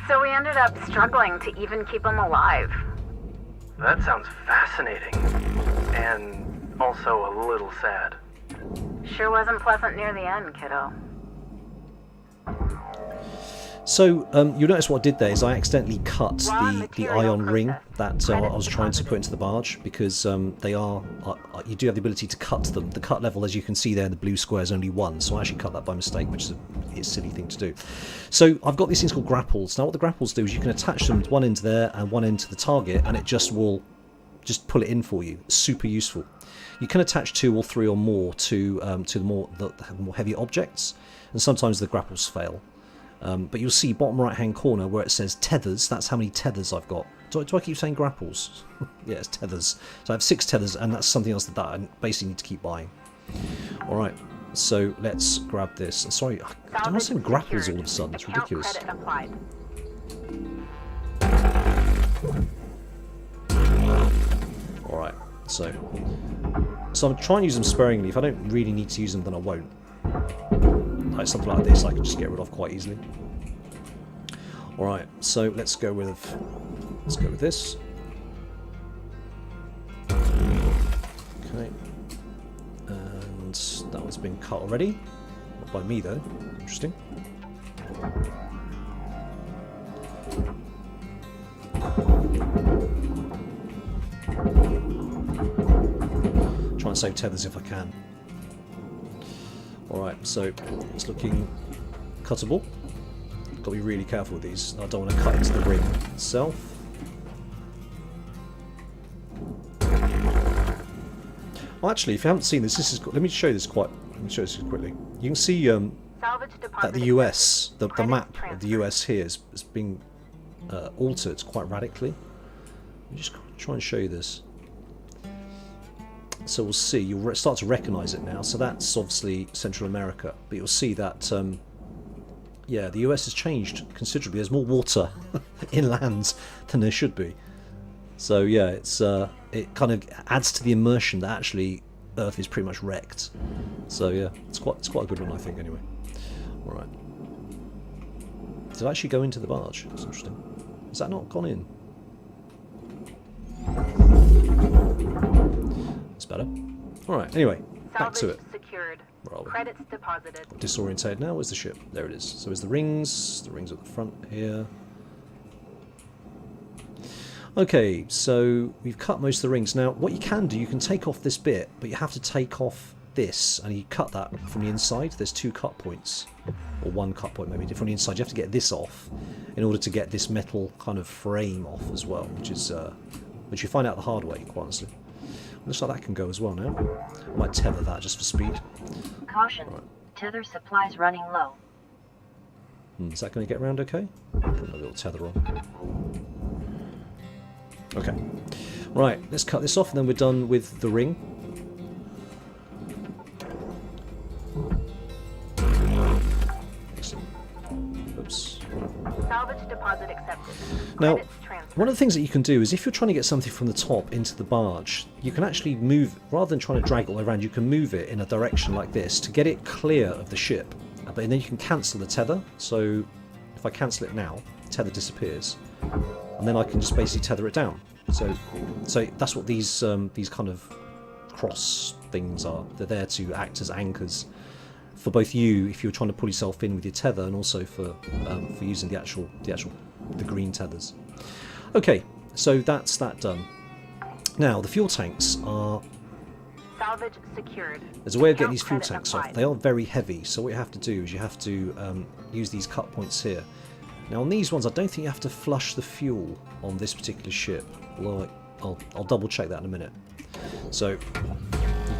So we ended up struggling to even keep them alive. That sounds fascinating. And also a little sad. Sure wasn't pleasant near the end, kiddo. so you'll notice what I did there is I accidentally cut the ion ring that I was trying to put into the barge, because they are, you do have the ability to cut them. The cut level, as you can see there in the blue square, is only 1, so I actually cut that by mistake, which is a silly thing to do. So I've got these things called grapples. Now what the grapples do is you can attach them one end there and one end to the target, and it just will pull it in for you. It's super useful. You can attach 2 or 3 or more to the more heavy objects, and sometimes the grapples fail. But you'll see bottom right hand corner where it says tethers. That's how many tethers I've got. Do I keep saying grapples? Yeah, it's tethers. So I have 6 tethers, and that's something else that I basically need to keep buying. Alright, so let's grab this. Sorry, I don't want to say grapples all of a sudden. It's ridiculous. Alright, so I'm trying to use them sparingly. If I don't really need to use them, then I won't. Like something like this I can just get rid of quite easily. Alright, so let's go with this. Okay. And that one's been cut already. Not by me though. Interesting. Try and save tethers if I can. Alright, so it's looking cuttable. Got to be really careful with these. I don't want to cut into the ring itself. Well, actually, if you haven't seen this is. Let me show you this quickly. You can see that the US, the map of the US here is being altered quite radically. Let me just try and show you this. So we'll see. You'll start to recognise it now. So that's obviously Central America, but you'll see that. Yeah, the US has changed considerably. There's more water inland than there should be. So yeah, it kind of adds to the immersion that actually Earth is pretty much wrecked. So yeah, it's quite a good one, I think. Anyway, all right. Did it actually go into the barge? That's interesting. Has that not gone in? That's better. All right. Anyway, back to it. Secured. Where are we? Credits deposited. Disorientated now. Where's the ship? There it is. So there's the rings. The rings at the front here. Okay, so we've cut most of the rings. Now, what you can do, you can take off this bit, but you have to take off this, and you cut that from the inside. There's 2 cut points, or 1 cut point maybe from the inside. You have to get this off in order to get this metal kind of frame off as well, which you find out the hard way, quite honestly. Looks like that can go as well now. I might tether that just for speed. Caution. Right. Tether supplies running low. Is that going to get around okay? Put a little tether on. Okay. Right, let's cut this off and then we're done with the ring. Excellent. Oops. Salvage deposit accepted. Now, Credits transferred. one of the things that you can do is if you're trying to get something from the top into the barge, you can actually move, rather than trying to drag it all the way around, you can move it in a direction like this to get it clear of the ship. But then you can cancel the tether. So if I cancel it now, the tether disappears. And then I can just basically tether it down. So that's what these kind of cross things are. They're there to act as anchors for both you if you're trying to pull yourself in with your tether, and also for using the green tethers. Okay, so that's that done. Now the fuel tanks are. Salvage secured. There's a way of getting these fuel Credit tanks applied. off. They are very heavy, so what you have to do is you have to use these cut points here. Now on these ones, I don't think you have to flush the fuel on this particular ship. Although I'll double check that in a minute. So you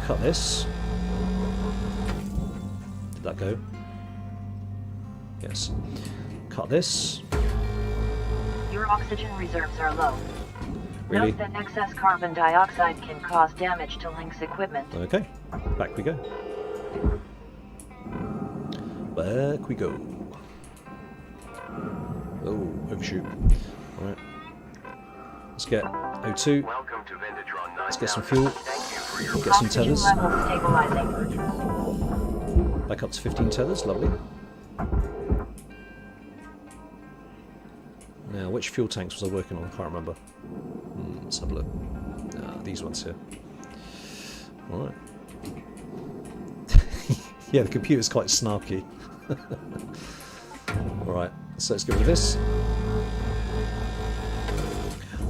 cut this. Did that go? Yes. Cut this. Your oxygen reserves are low. Really? Note that excess carbon dioxide can cause damage to Link's equipment. Okay. Back we go. Back we go. Oh, overshoot. Alright. Let's get O2. Welcome to Vintatron 9000. Let's get some fuel. Thank you for your Get some Oxygen tethers. level stabilizing. Back up to 15 tethers. Lovely. Now, which fuel tanks was I working on? I can't remember. Let's have a look. These ones here. Alright. Yeah, the computer's quite snarky. Alright, so let's get rid of this.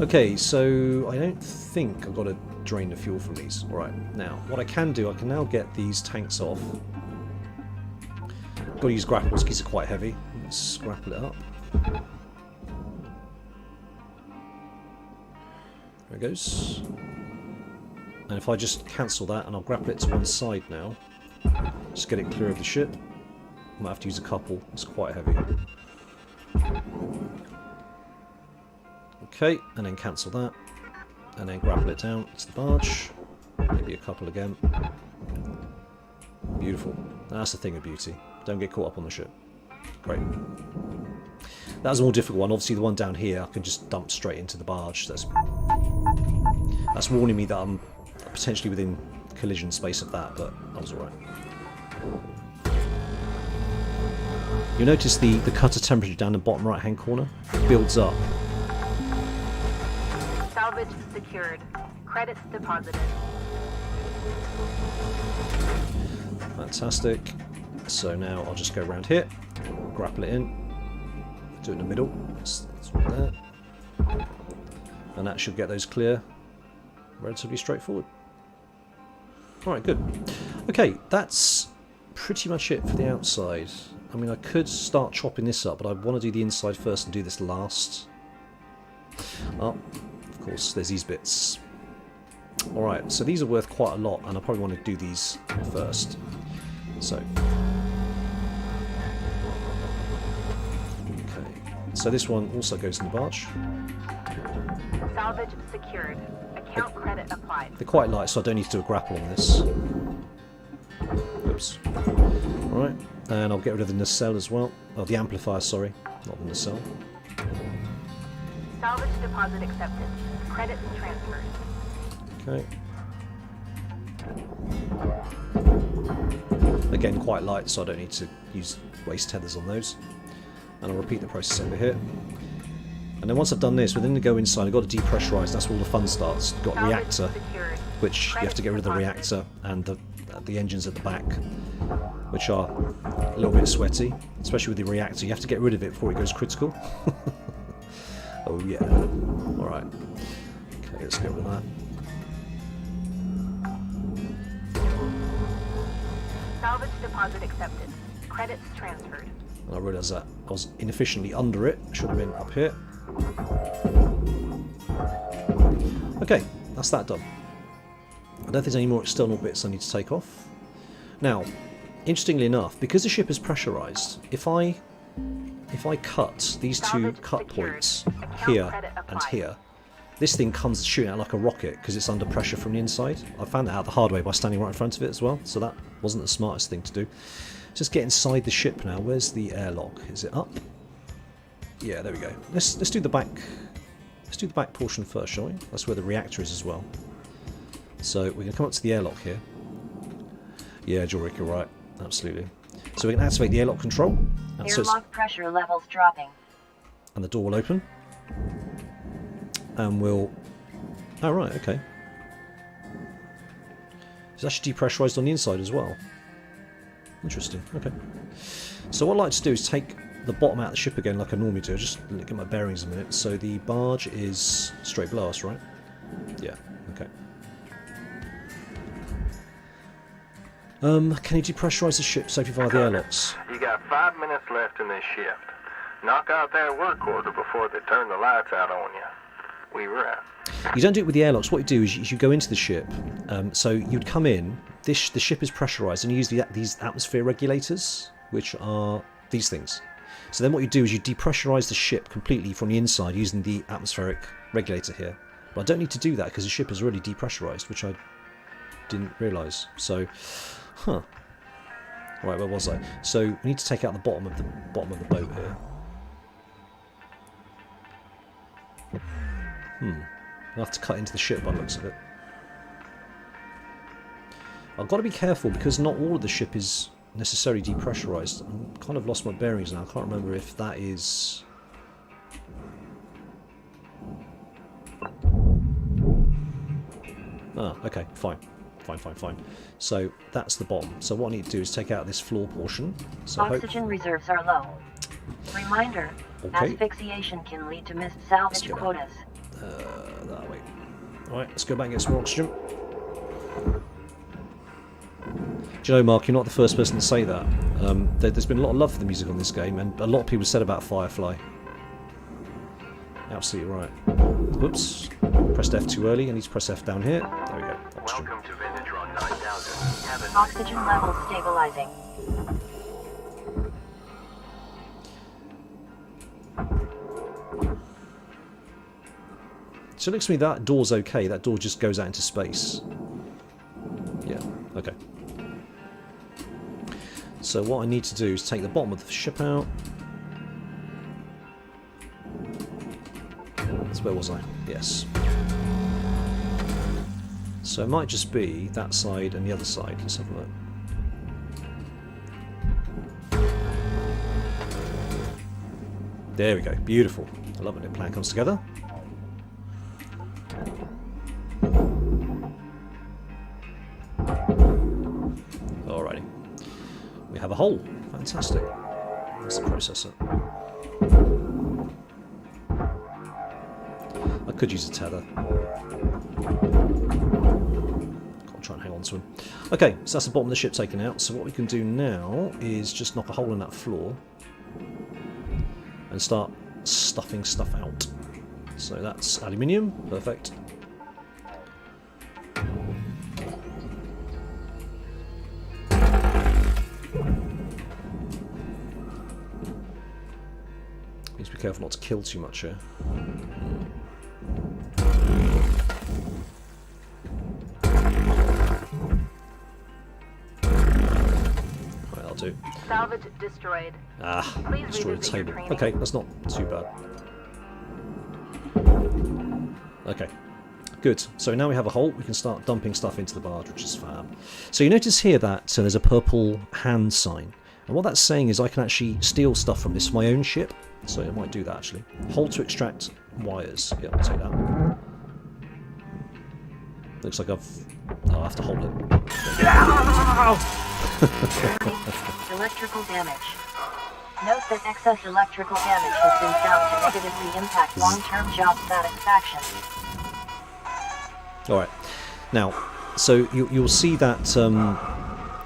Okay, so I don't think I've got to drain the fuel from these. Alright, now, what I can do, I can now get these tanks off. I've got to use grapples because they're quite heavy. Let's grapple it up. There it goes. And if I just cancel that and I'll grapple it to one side now, just get it clear of the ship. I might have to use a couple, it's quite heavy. Okay, and then cancel that. And then grapple it down to the barge. Maybe a couple again. Beautiful. That's the thing of beauty. Don't get caught up on the ship. Great. That was a more difficult one. Obviously the one down here I can just dump straight into the barge. That's warning me that I'm potentially within collision space of that, but that was alright. You'll notice the cutter temperature down the bottom right hand corner builds up. Salvage secured. Credits deposited. Fantastic. So now I'll just go around here, grapple it in, do it in the middle, that's right there, and that should get those clear relatively straightforward. Alright, good. Okay, that's pretty much it for the outside. I mean, I could start chopping this up, but I want to do the inside first and do this last. Oh, of course, there's these bits. Alright, so these are worth quite a lot, and I probably want to do these first. So, okay. So this one also goes in the barge. Salvage secured. Account credit applied. They're quite light, so I don't need to do a grapple on this. Oops. Alright, and I'll get rid of the nacelle as well. Oh, the amplifier, sorry, not the nacelle. Salvage deposit accepted. Credits transferred. Okay. Again, quite light, so I don't need to waste tethers on those. And I'll repeat the process over here. And then once I've done this, we're then going to go inside. I've got to depressurize. That's where all the fun starts. You've got reactor, which you have to get rid of the reactor, and the engines at the back, which are a little bit sweaty, especially with the reactor. You have to get rid of it before it goes critical. Oh yeah. Alright. Okay, let's get rid of that. Salvage deposit accepted. Credits transferred. And I realised that I was inefficiently under it. Should have been up here. Okay, that's that done. I don't think there's any more external bits I need to take off. Now, interestingly enough, because the ship is pressurised, if I cut these two cut points here and here, this thing comes shooting out like a rocket because it's under pressure from the inside. I found that out the hard way by standing right in front of it as well, so that wasn't the smartest thing to do. Just get inside the ship now. Where's the airlock? Is it up? Yeah, there we go. Let's do the back. Let's do the back portion first, shall we? That's where the reactor is as well. So we're going to come up to the airlock here. Yeah, Jorik, you're right. Absolutely. So we can activate the airlock control. Airlock pressure levels dropping. And the door will open. And we'll... Oh, right, okay. It's actually depressurized on the inside as well. Interesting, okay. So what I'd like to do is take the bottom out of the ship again like I normally do. Just get my bearings a minute. So the barge is straight below us, right? Yeah, okay. Can you depressurize the ship safely via the airlocks? You got 5 minutes left in this shift. Knock out that work order before they turn the lights out on you. We were out. You don't do it with the airlocks. What you do is you go into the ship. So you'd come in. The ship is pressurized, and you use these atmosphere regulators, which are these things. So then what you do is you depressurize the ship completely from the inside using the atmospheric regulator here. But I don't need to do that because the ship is already depressurized, which I didn't realize. So, huh. Right, where was I? So we need to take out the bottom of the boat here. I'll have to cut into the ship by the looks of it. I've got to be careful because not all of the ship is necessarily depressurized. I'm kind of lost my bearings now. I can't remember if that is... Ah, okay, fine. Fine. So that's the bottom. So what I need to do is take out this floor portion. So Oxygen reserves are low. Reminder, asphyxiation can lead to missed salvage quotas. That way. Alright, let's go back and get some more oxygen. Do you know, Mark, you're not the first person to say that. There's been a lot of love for the music on this game, and a lot of people said about Firefly. Absolutely right. Whoops. Pressed F too early. I need to press F down here. There we go. Oxygen. Welcome to Vinatron 9000. Oxygen levels stabilizing. So it looks to me that door's okay. That door just goes out into space. Yeah, okay. So what I need to do is take the bottom of the ship out. where was I? Yes. So it might just be that side and the other side. Let's have a look. There we go. Beautiful. I love when the plan comes together. Alrighty. We have a hole. Fantastic. That's the processor. I could use a tether. I'll try and hang on to him. Okay, so that's the bottom of the ship taken out. So what we can do now is just knock a hole in that floor and start stuffing stuff out. So that's aluminium. Perfect. Need to be careful not to kill too much here. Right, I'll do. Salvage destroyed. Destroy the revisit your table. training. Okay, that's not too bad. Okay, good. So now we have a hole, we can start dumping stuff into the barge, which is fab. So you notice here that there's a purple hand sign. And what that's saying is I can actually steal stuff from this, my own ship. So I might do that actually. Hold to extract wires. Yeah, I'll take that. Looks like I have to hold it. Electrical damage. Note that excess electrical damage has been found to negatively impact long-term job satisfaction. Alright. Now, so you'll see that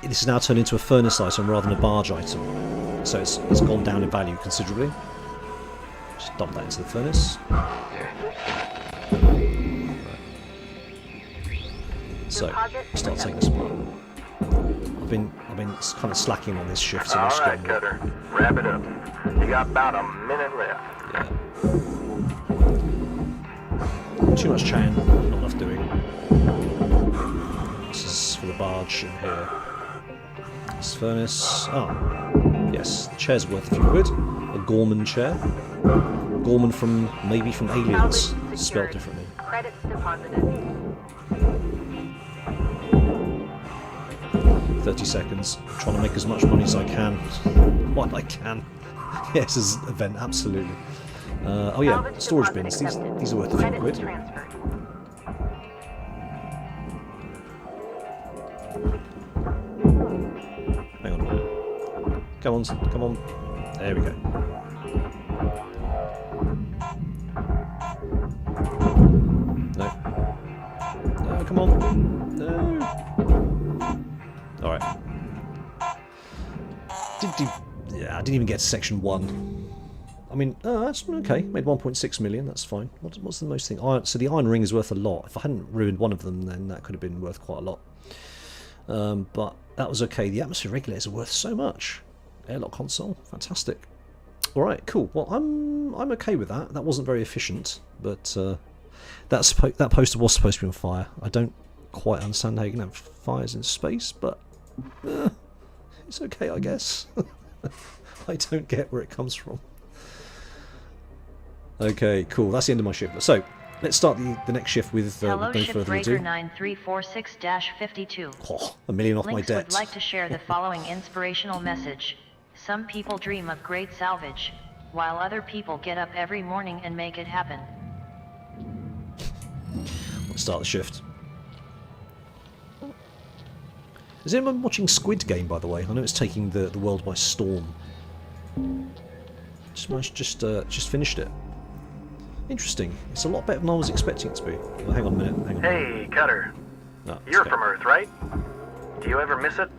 this is now turned into a furnace item rather than a barge item. So it's gone down in value considerably. Just dump that into the furnace. So, start taking this apart. I've been kind of slacking on this shift. So Alright, Cutter. Wrap it up. You got about a minute left. Yeah. Too much chatting, not enough doing. This is for the barge in here. This furnace. Oh, yes, the chair's worth a few quid. A Gorman chair. Gorman maybe from Aliens, spelled differently. Credits deposited. 30 seconds. Trying to make as much money as I can. What I can. Yes, as an event, absolutely. Oh yeah, storage bins. These are worth a few quid. Hang on a minute. Come on. There we go. No, come on. No. Alright. Yeah, I didn't even get to section 1. I mean, that's okay. Made 1.6 million, that's fine. What's the most thing? So the iron ring is worth a lot. If I hadn't ruined one of them, then that could have been worth quite a lot. But that was okay. The atmosphere regulators are worth so much. Airlock console, fantastic. Alright, cool. Well, I'm okay with that. That wasn't very efficient, but that poster was supposed to be on fire. I don't quite understand how you can have fires in space, but it's okay, I guess. I don't get where it comes from. Okay, cool. That's the end of my shift. So let's start the next shift with Hello, no further ado. Shipbreaker 9346-52. Oh, $1 million off my Links debt. would like to share the following inspirational message. Some people dream of great salvage, while other people get up every morning and make it happen. Let's start the shift. Is anyone watching Squid Game, by the way? I know it's taking the world by storm. Just finished it. Interesting. It's a lot better than I was expecting it to be. Well, hang on a minute. Hang on. Hey, Cutter. No, You're okay. from Earth, right? Do you ever miss it?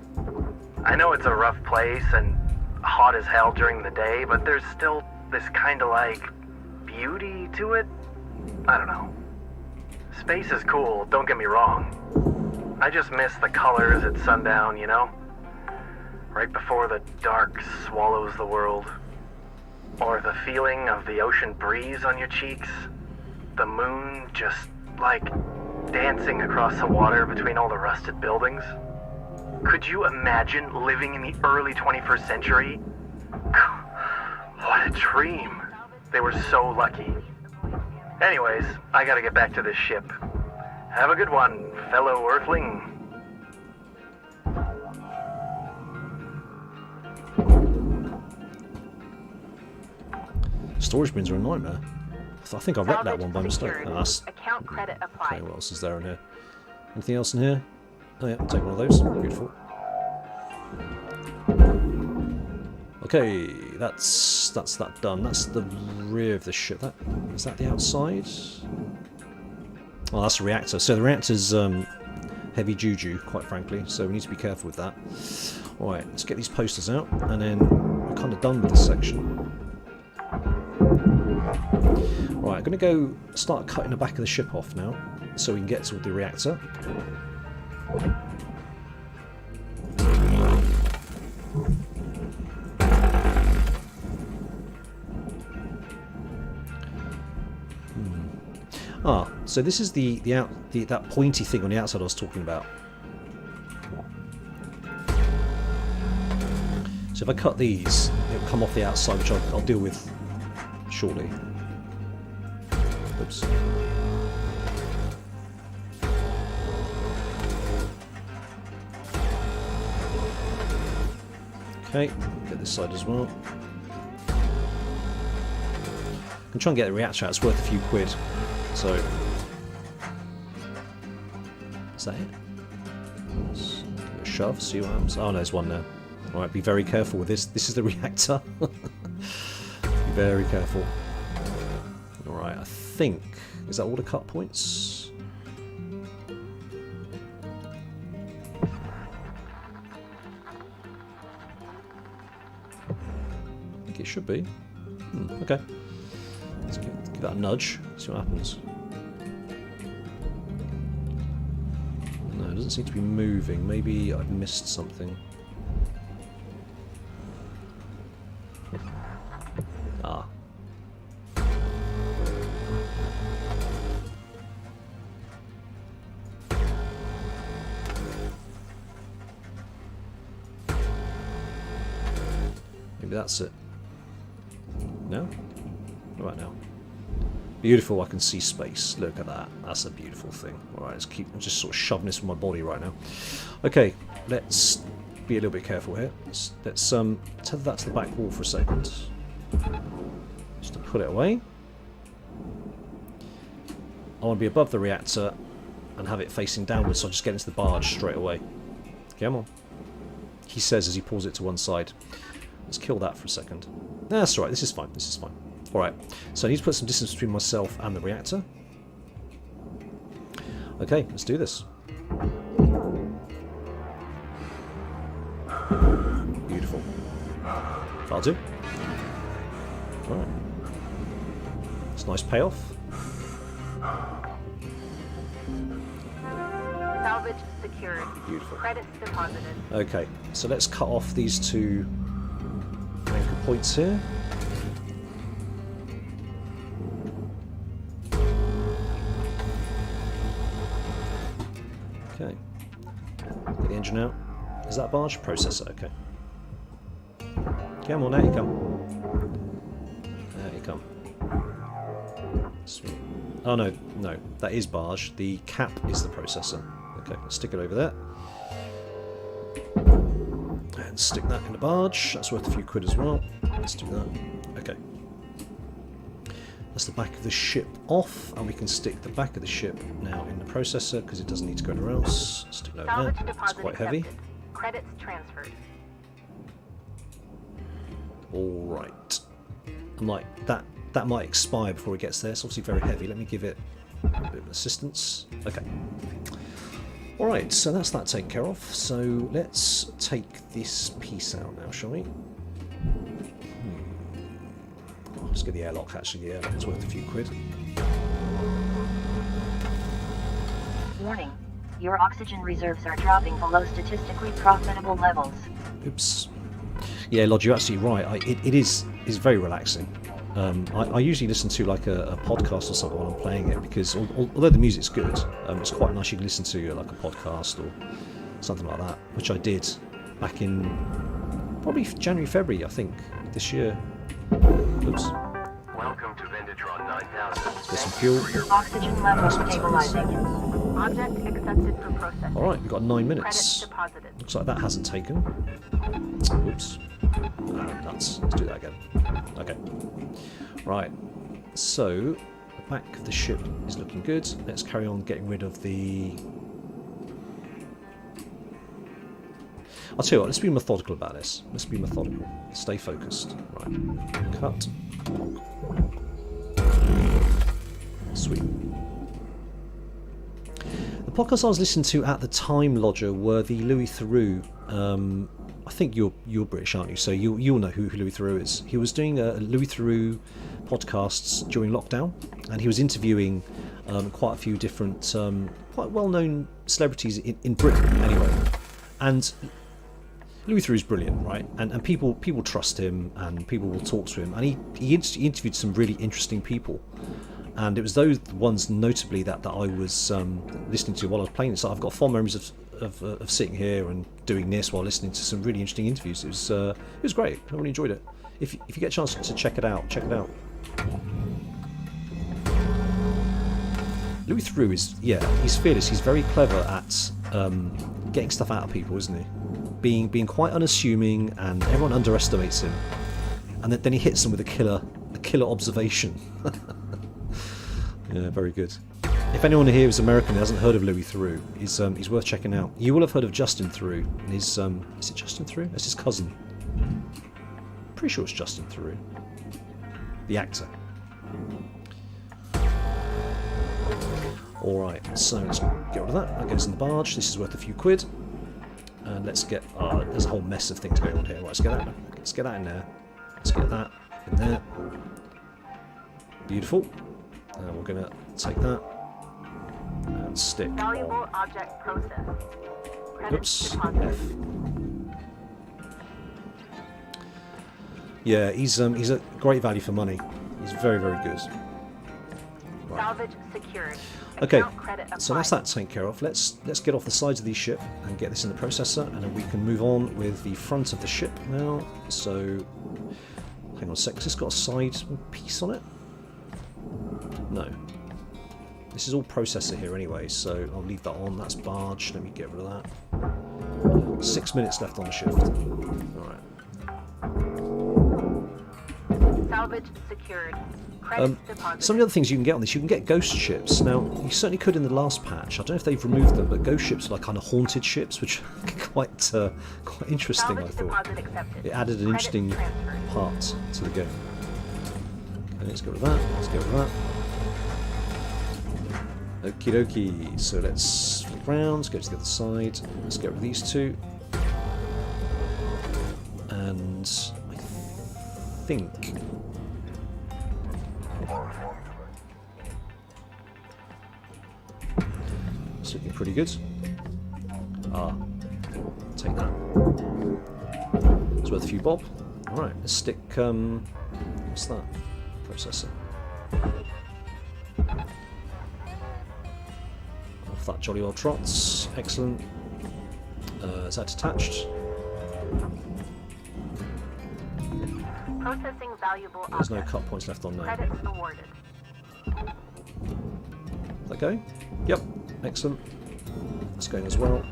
I know it's a rough place and hot as hell during the day, but there's still this kind of like beauty to it. I don't know. Space is cool, don't get me wrong. I just miss the colors at sundown, you know? Right before the dark swallows the world. Or the feeling of the ocean breeze on your cheeks. The moon just, like, dancing across the water between all the rusted buildings. Could you imagine living in the early 21st century? What a dream. They were so lucky. Anyways, I gotta get back to this ship. Have a good one, fellow Earthling. Storage bins are a nightmare. I think I wrecked that one by mistake. Secured. Oh, that's... Account credit Okay, applied. what else is there in here? Anything else in here? Oh yeah, I'll take one of those. Beautiful. Okay, that's that done. That's the rear of the ship. Is that the outside? Oh, that's the reactor. So the reactor's heavy juju, quite frankly. So we need to be careful with that. All right, let's get these posters out, and then we're kind of done with this section. Right, I'm going to go start cutting the back of the ship off now, so we can get to the reactor. Ah, so this is that pointy thing on the outside I was talking about. So if I cut these, it'll come off the outside, which I'll deal with shortly. Oops. Okay, get this side as well. I can try and get the reactor out, it's worth a few quid. So, is that it? Let's give it a shove, see what happens. Oh no, there's one there. Alright, be very careful with this. This is the reactor. Be very careful. Alright, I think... Is that all the cut points? I think it should be. Okay. Let's give that a nudge, see what happens. No, it doesn't seem to be moving. Maybe I've missed something. Ah. Maybe that's it. No? What about now? Beautiful, I can see space. Look at that. That's a beautiful thing. Alright, I'm just sort of shoving this with my body right now. Okay, let's be a little bit careful here. Let's tether that to the back wall for a second. Just to put it away. I want to be above the reactor and have it facing downwards, so I just get into the barge straight away. Come on. He says as he pulls it to one side. Let's kill that for a second. That's alright, this is fine, this is fine. Alright, so I need to put some distance between myself and the reactor. Okay, let's do this. Beautiful. That'll do. Alright. It's a nice payoff. Salvage secured. Beautiful. Credits deposited. Okay, so let's cut off these two anchor points here. Okay. Get the engine out. Is that a barge? Processor, okay. Come on, out you come. There you come. Sweet. Oh no, no, that is barge. The cap is the processor. Okay, let's stick it over there. And stick that in the barge. That's worth a few quid as well. Let's do that. Okay. That's the back of the ship off, and we can stick the back of the ship now in the processor because it doesn't need to go anywhere else. Stick it over there. It's quite heavy. Credits transferred. Alright. I'm like, that might expire before it gets there. It's obviously very heavy. Let me give it a bit of assistance. Okay. Alright, so that's that taken care of. So let's take this piece out now, shall we? Let's get the airlock, actually. The airlock is worth a few quid. Warning. Your oxygen reserves are dropping below statistically profitable levels. Oops. Yeah, Lodge, you're absolutely right. It is very relaxing. I usually listen to like a podcast or something while I'm playing it because although the music's good, it's quite nice you can listen to like a podcast or something like that, which I did back in probably January, February, I think, this year. Oops. Welcome to Vendatron 9 Let's get some fuel. Oxygen level stabilizing. Object accepted for processing. Alright, we've got 9 Credits minutes. deposited. Looks like that hasn't taken. Oops. Nuts. Let's do that again. Okay. Right. So, the back of the ship is looking good. Let's carry on getting rid of the... I'll tell you what, let's be methodical about this. Let's be methodical. Stay focused. Right. Cut. Sweet. The podcasts I was listening to at the time, Lodger, were the Louis Theroux. I think you're British, aren't you? So you'll know who Louis Theroux is. He was doing a Louis Theroux podcasts during lockdown, and he was interviewing quite a few different, quite well-known celebrities in Britain, anyway. And Louis Theroux is brilliant, right? And people trust him, and people will talk to him. And he interviewed some really interesting people. And it was those ones, notably, that I was listening to while I was playing it. So I've got fond memories of sitting here and doing this while listening to some really interesting interviews. It was great. I really enjoyed it. If you get a chance to check it out, check it out. Louis Theroux is, he's fearless. He's very clever at getting stuff out of people, isn't he? Being quite unassuming, and everyone underestimates him. And then he hits them with a killer observation. Yeah, very good. If anyone here is American and hasn't heard of Louis Theroux, he's worth checking out. You will have heard of Justin Theroux. And his, is it Justin Theroux? That's his cousin. Pretty sure it's Justin Theroux. The actor. Alright, so let's get rid of that. That goes in the barge. This is worth a few quid. And let's get... there's a whole mess of things going on here. Right, let's get that in there. Let's get that in there. Beautiful. And we're going to take that and stick Valuable on... object process. Credits Oops. deposited. F. Yeah, he's a great value for money. He's very, very good. Right. Salvage secured. Okay, Account credit so that's applied. that taken care of. Let's get off the sides of the ship and get this in the processor, and then we can move on with the front of the ship now. So, hang on a sec, has this got a side piece on it? No. This is all processor here anyway, so I'll leave that on. That's barge. Let me get rid of that. 6 minutes left on the shift. Alright. Salvage secured. Credits deposited. Some of the other things you can get on this, you can get ghost ships. Now, you certainly could in the last patch. I don't know if they've removed them, but ghost ships are like kind of haunted ships, which are quite interesting, Salvage I thought. deposit accepted. It added an Credits interesting transferred. part to the game. Okay, let's go with that. Let's go with that. Okie dokie. So let's flip around. Let's go to the other side. Let's get rid of these two. And I think... it's looking pretty good. Take that. It's worth a few bob. Alright, let's stick, what's that? Processor. Off that jolly old trots. Excellent. Is that attached? Processing valuable There's no objects. cut points left on there. Credits awarded. Is that going? Yep. Excellent. That's going as well.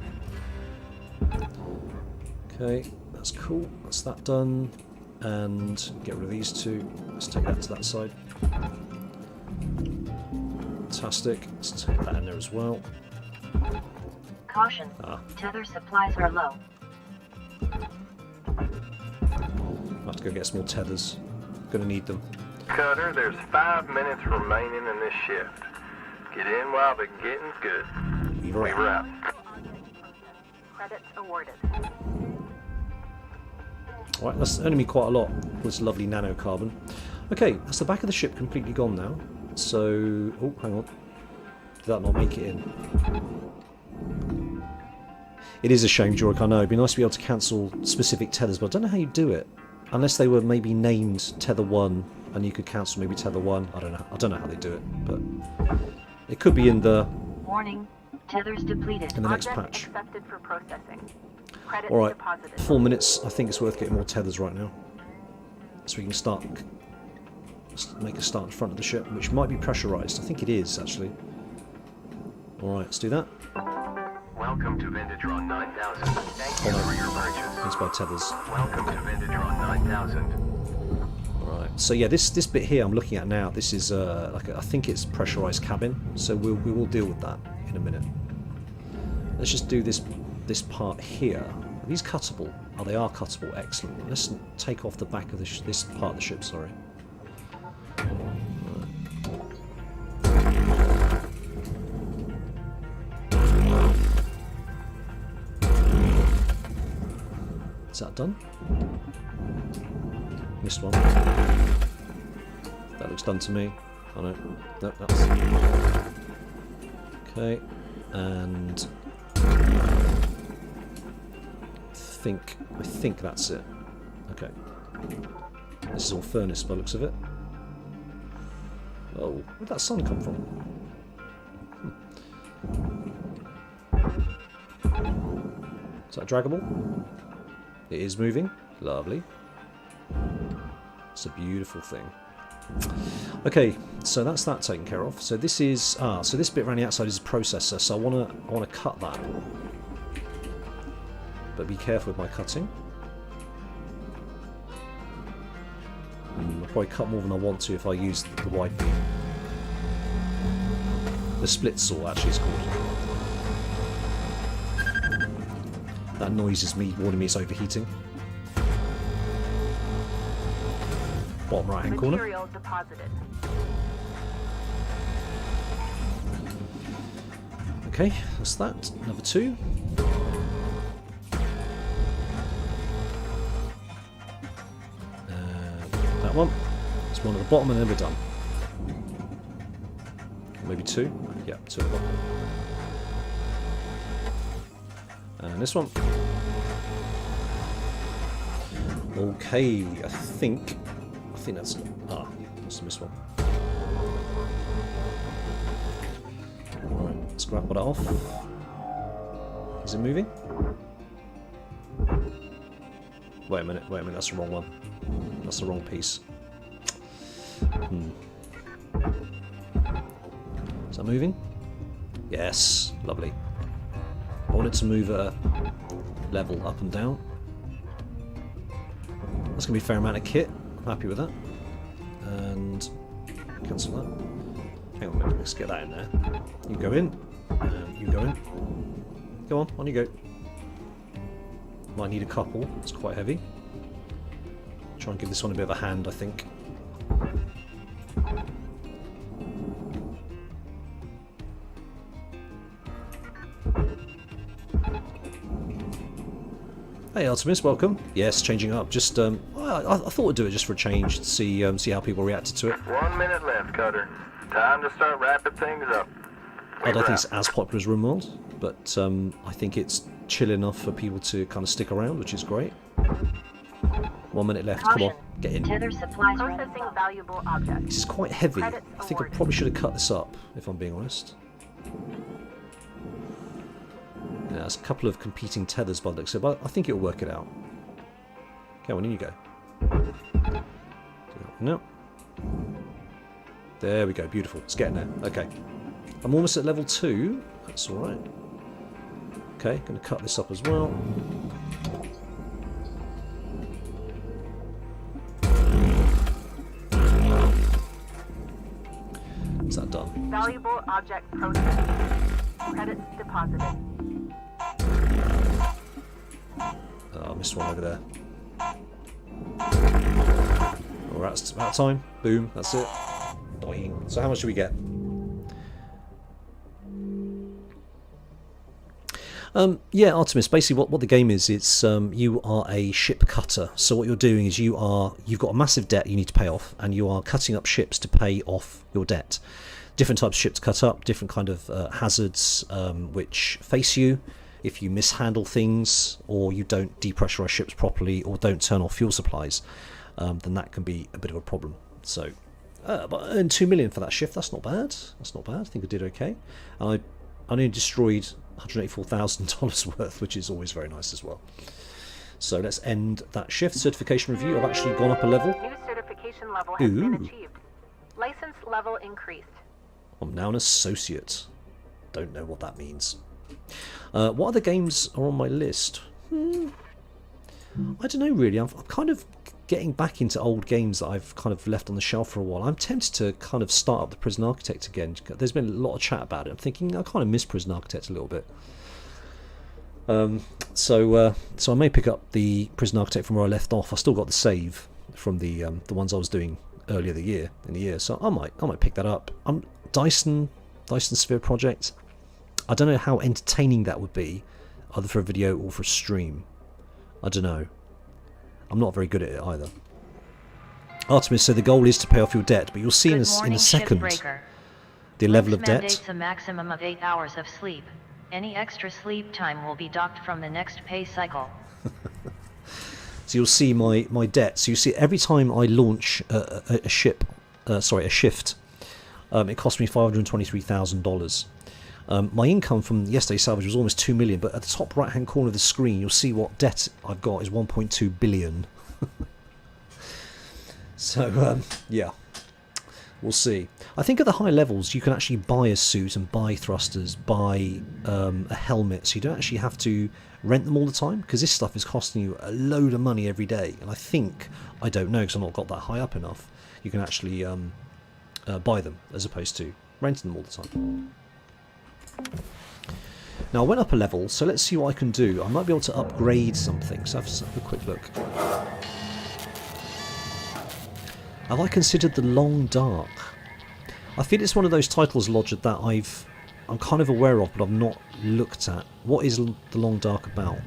Okay, that's cool. That's that done. And get rid of these two. Let's take that to that side. Fantastic. Let's take that in there as well. Caution. Tether supplies are low. I'll have to go get some more tethers. Gonna need them. Cutter, there's 5 minutes remaining in this shift. Get in while the getting's good. Weaver Weaver out. out. Credits awarded. Alright, that's earning me quite a lot. This lovely nanocarbon. Okay, that's the back of the ship completely gone now. So... oh, hang on. Did that not make it in? It is a shame, Jorek, I know. It'd be nice to be able to cancel specific tethers, but I don't know how you do it. Unless they were maybe named Tether 1, and you could cancel maybe Tether 1. I don't know how they do it, but... it could be in the... Warning. Tethers depleted. in the next Object patch. accepted for processing. Credits Alright, deposited. 4 minutes. I think it's worth getting more tethers right now. So we can start Let's make a start in front of the ship, which might be pressurised. I think it is, actually. Alright, let's do that. Welcome to Vintage-Ron 9000. Thank you for your purchase. It's by tethers. Welcome to Vintage-Ron 9000. Alright, so yeah, this bit here I'm looking at now, this is like I think it's pressurised cabin, so we will deal with that in a minute. Let's just do this part here. Are these cuttable? Oh, they are cuttable. Excellent. Let's take off the back of this part of the ship, sorry. Is that done? Missed one. That looks done to me. Oh no. Nope, that's... Okay. And... I think that's it. Okay. This is all furnace by the looks of it. Oh, where'd that sun come from? Is that draggable? It is moving. Lovely. It's a beautiful thing. Okay, so that's that taken care of. So this is so this bit around the outside is a processor. So I wanna cut that. But be careful with my cutting. I'll probably cut more than I want to if I use the wide beam. The split saw actually is called. That noise is me warning me it's overheating. Bottom right hand corner. Material deposited. Okay, that's that. Another two. That one. There's one at the bottom and then we're done. Maybe two. Yeah, two at the bottom. And this one. Okay, I think that's... Ah, that's this one. Alright, let's grapple that off. Is it moving? Wait a minute, that's the wrong one. That's the wrong piece. Is that moving? Yes, lovely. I want it to move level up and down. That's going to be a fair amount of kit. I'm happy with that. And cancel that. Hang on a minute, let's get that in there. You go in, and you go in. Go on you go. Might need a couple, it's quite heavy. Try and give this one a bit of a hand, I think. Hey Artemis, welcome. Yes, changing up. Just I thought I'd do it just for a change to see how people reacted to it. 1 minute left, Cutter. Time to start wrapping things up. I don't think it's as popular as RimWorld, but I think it's chill enough for people to kind of stick around, which is great. 1 minute left. Come on, get in. Tether supplies Processing valuable objects. This is quite heavy. I think I probably should have cut this up, if I'm being honest. Yeah, there's a couple of competing tethers by the looks of it, but I think it'll work it out. Okay, well, in you go. No. There we go, beautiful. It's getting there. Okay. I'm almost at level 2. That's alright. Okay, going to cut this up as well. Is that done? Valuable object processed. Credits deposited. Oh, I missed one over there. Alright, it's about time. Boom, that's it. Boing. So how much do we get? Yeah, Artemis, basically what the game is, it's you are a ship cutter. So what you're doing is you've got a massive debt you need to pay off, and you are cutting up ships to pay off your debt. Different types of ships cut up, different kind of hazards which face you. If you mishandle things, or you don't depressurize ships properly, or don't turn off fuel supplies, then that can be a bit of a problem. So, but I earned 2 million for that shift. That's not bad. That's not bad. I think I did okay. And I only destroyed $184,000 worth, which is always very nice as well. So let's end that shift. Certification review. I've actually gone up a level. New certification level has been achieved. License level increased. I'm now an associate. Don't know what that means. What other games are on my list? I don't know really. I'm kind of getting back into old games that I've kind of left on the shelf for a while. I'm tempted to kind of start up the Prison Architect again. There's been a lot of chat about it. I'm thinking I kind of miss Prison Architect a little bit. So I may pick up the Prison Architect from where I left off. I still got the save from the ones I was doing earlier in the year. So I might pick that up. Dyson Sphere Project. I don't know how entertaining that would be, either for a video or for a stream. I don't know. I'm not very good at it either. Artemis, so the goal is to pay off your debt, but you'll see in a second Shipbreaker. the level of debt. Mandates a maximum of 8 hours of sleep. Any extra sleep time will be docked from the next pay cycle. So you'll see my debt. So you see every time I launch a shift, it cost me $523,000. My income from yesterday's salvage was almost 2 million, but at the top right hand corner of the screen you'll see what debt I've got is 1.2 billion. So yeah, we'll see. I think at the high levels you can actually buy a suit and buy thrusters, buy a helmet, so you don't actually have to rent them all the time, because this stuff is costing you a load of money every day. And I don't know because I've not got that high up enough, you can actually buy them as opposed to renting them all the time. Now I went up a level, so let's see what I can do. I might be able to upgrade something, so let's have a quick look. Have I considered the Long Dark? I feel it's one of those titles, Lodger, that I'm kind of aware of, but I've not looked at. What is the Long Dark about?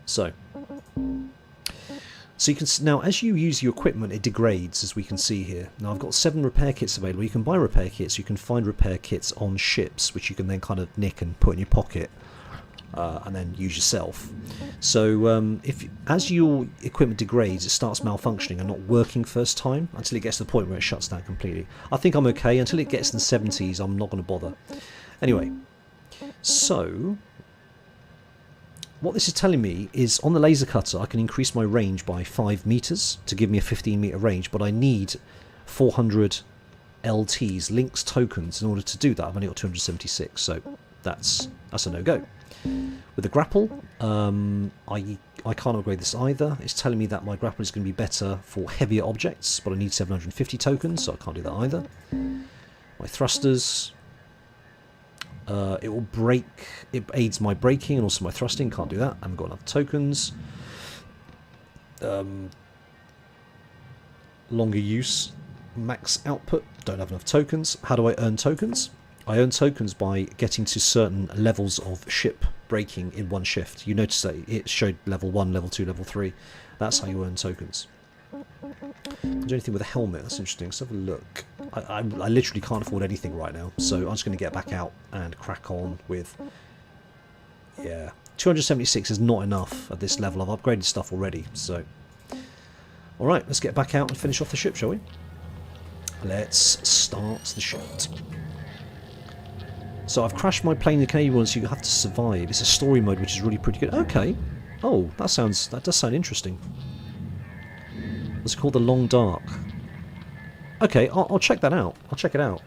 So you can now, as you use your equipment, it degrades, as we can see here. Now I've got 7 repair kits available. You can buy repair kits. You can find repair kits on ships, which you can then kind of nick and put in your pocket, and then use yourself. So as your equipment degrades, it starts malfunctioning and not working first time until it gets to the point where it shuts down completely. I think I'm okay until it gets in the 70s. I'm not going to bother. Anyway, so what this is telling me is on the laser cutter I can increase my range by 5 meters to give me a 15 meter range, but I need 400 LTs, links tokens, in order to do that. I've only got 276, so that's a no-go. With the grapple, I can't upgrade this either. It's telling me that my grapple is going to be better for heavier objects, but I need 750 tokens, so I can't do that either. My thrusters, it will break. It aids my braking and also my thrusting. Can't do that. I haven't got enough tokens. Longer use, max output. Don't have enough tokens. How do I earn tokens? I earn tokens by getting to certain levels of ship braking in one shift. You notice that it showed level 1, level 2, level 3. That's how you earn tokens. Do anything with a helmet? That's interesting. Let's have a look. I literally can't afford anything right now, so I'm just going to get back out and crack on with... Yeah, 276 is not enough at this level. I've upgraded stuff already, so... Alright, let's get back out and finish off the ship, shall we? Let's start the shot. So I've crashed my plane in the Canadian one, so you have to survive. It's a story mode, which is really pretty good. Okay. Oh, that does sound interesting. It's called the Long Dark. Okay, I'll check that out. I'll check it out.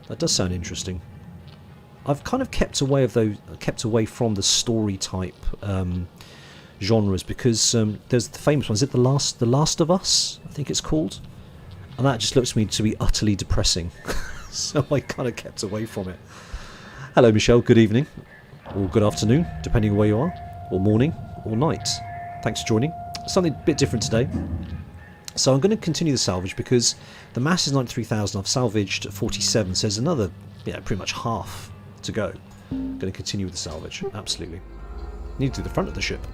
That does sound interesting. I've kind of kept away from the story type genres, because there's the famous one. Is it the Last of Us? I think it's called. And that just looks to me to be utterly depressing. So I kind of kept away from it. Hello, Michelle. Good evening, or good afternoon, depending on where you are, or morning, or night. Thanks for joining. Something a bit different today. So I'm going to continue the salvage because the mass is 93,000. I've salvaged 47, so there's another, pretty much half to go. I'm going to continue with the salvage. Absolutely. Need to do the front of the ship.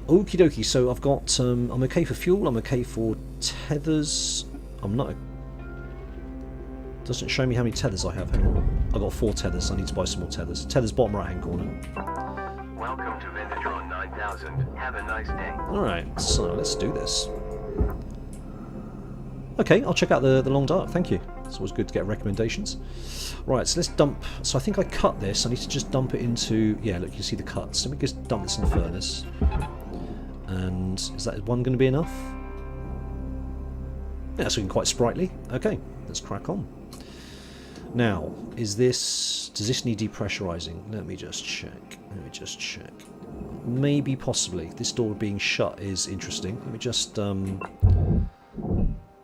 Okie dokie. So I've got. I'm okay for fuel. I'm okay for tethers. I'm not. Doesn't show me how many tethers I have. Hang on. I've got 4 tethers. I need to buy some more tethers. Tethers bottom right hand corner. Welcome to Vintatron 9000. Have a nice day. Alright, so let's do this. Okay, I'll check out the Long Dark, thank you. It's always good to get recommendations. Right, so let's dump... So I think I cut this. I need to just dump it into... Yeah, look, you see the cuts. Let me just dump this in the furnace. And is that one going to be enough? Yeah, it's looking quite sprightly. Okay, let's crack on. Now, does this need depressurizing? Let me just check. Maybe, possibly. This door being shut is interesting. Let me just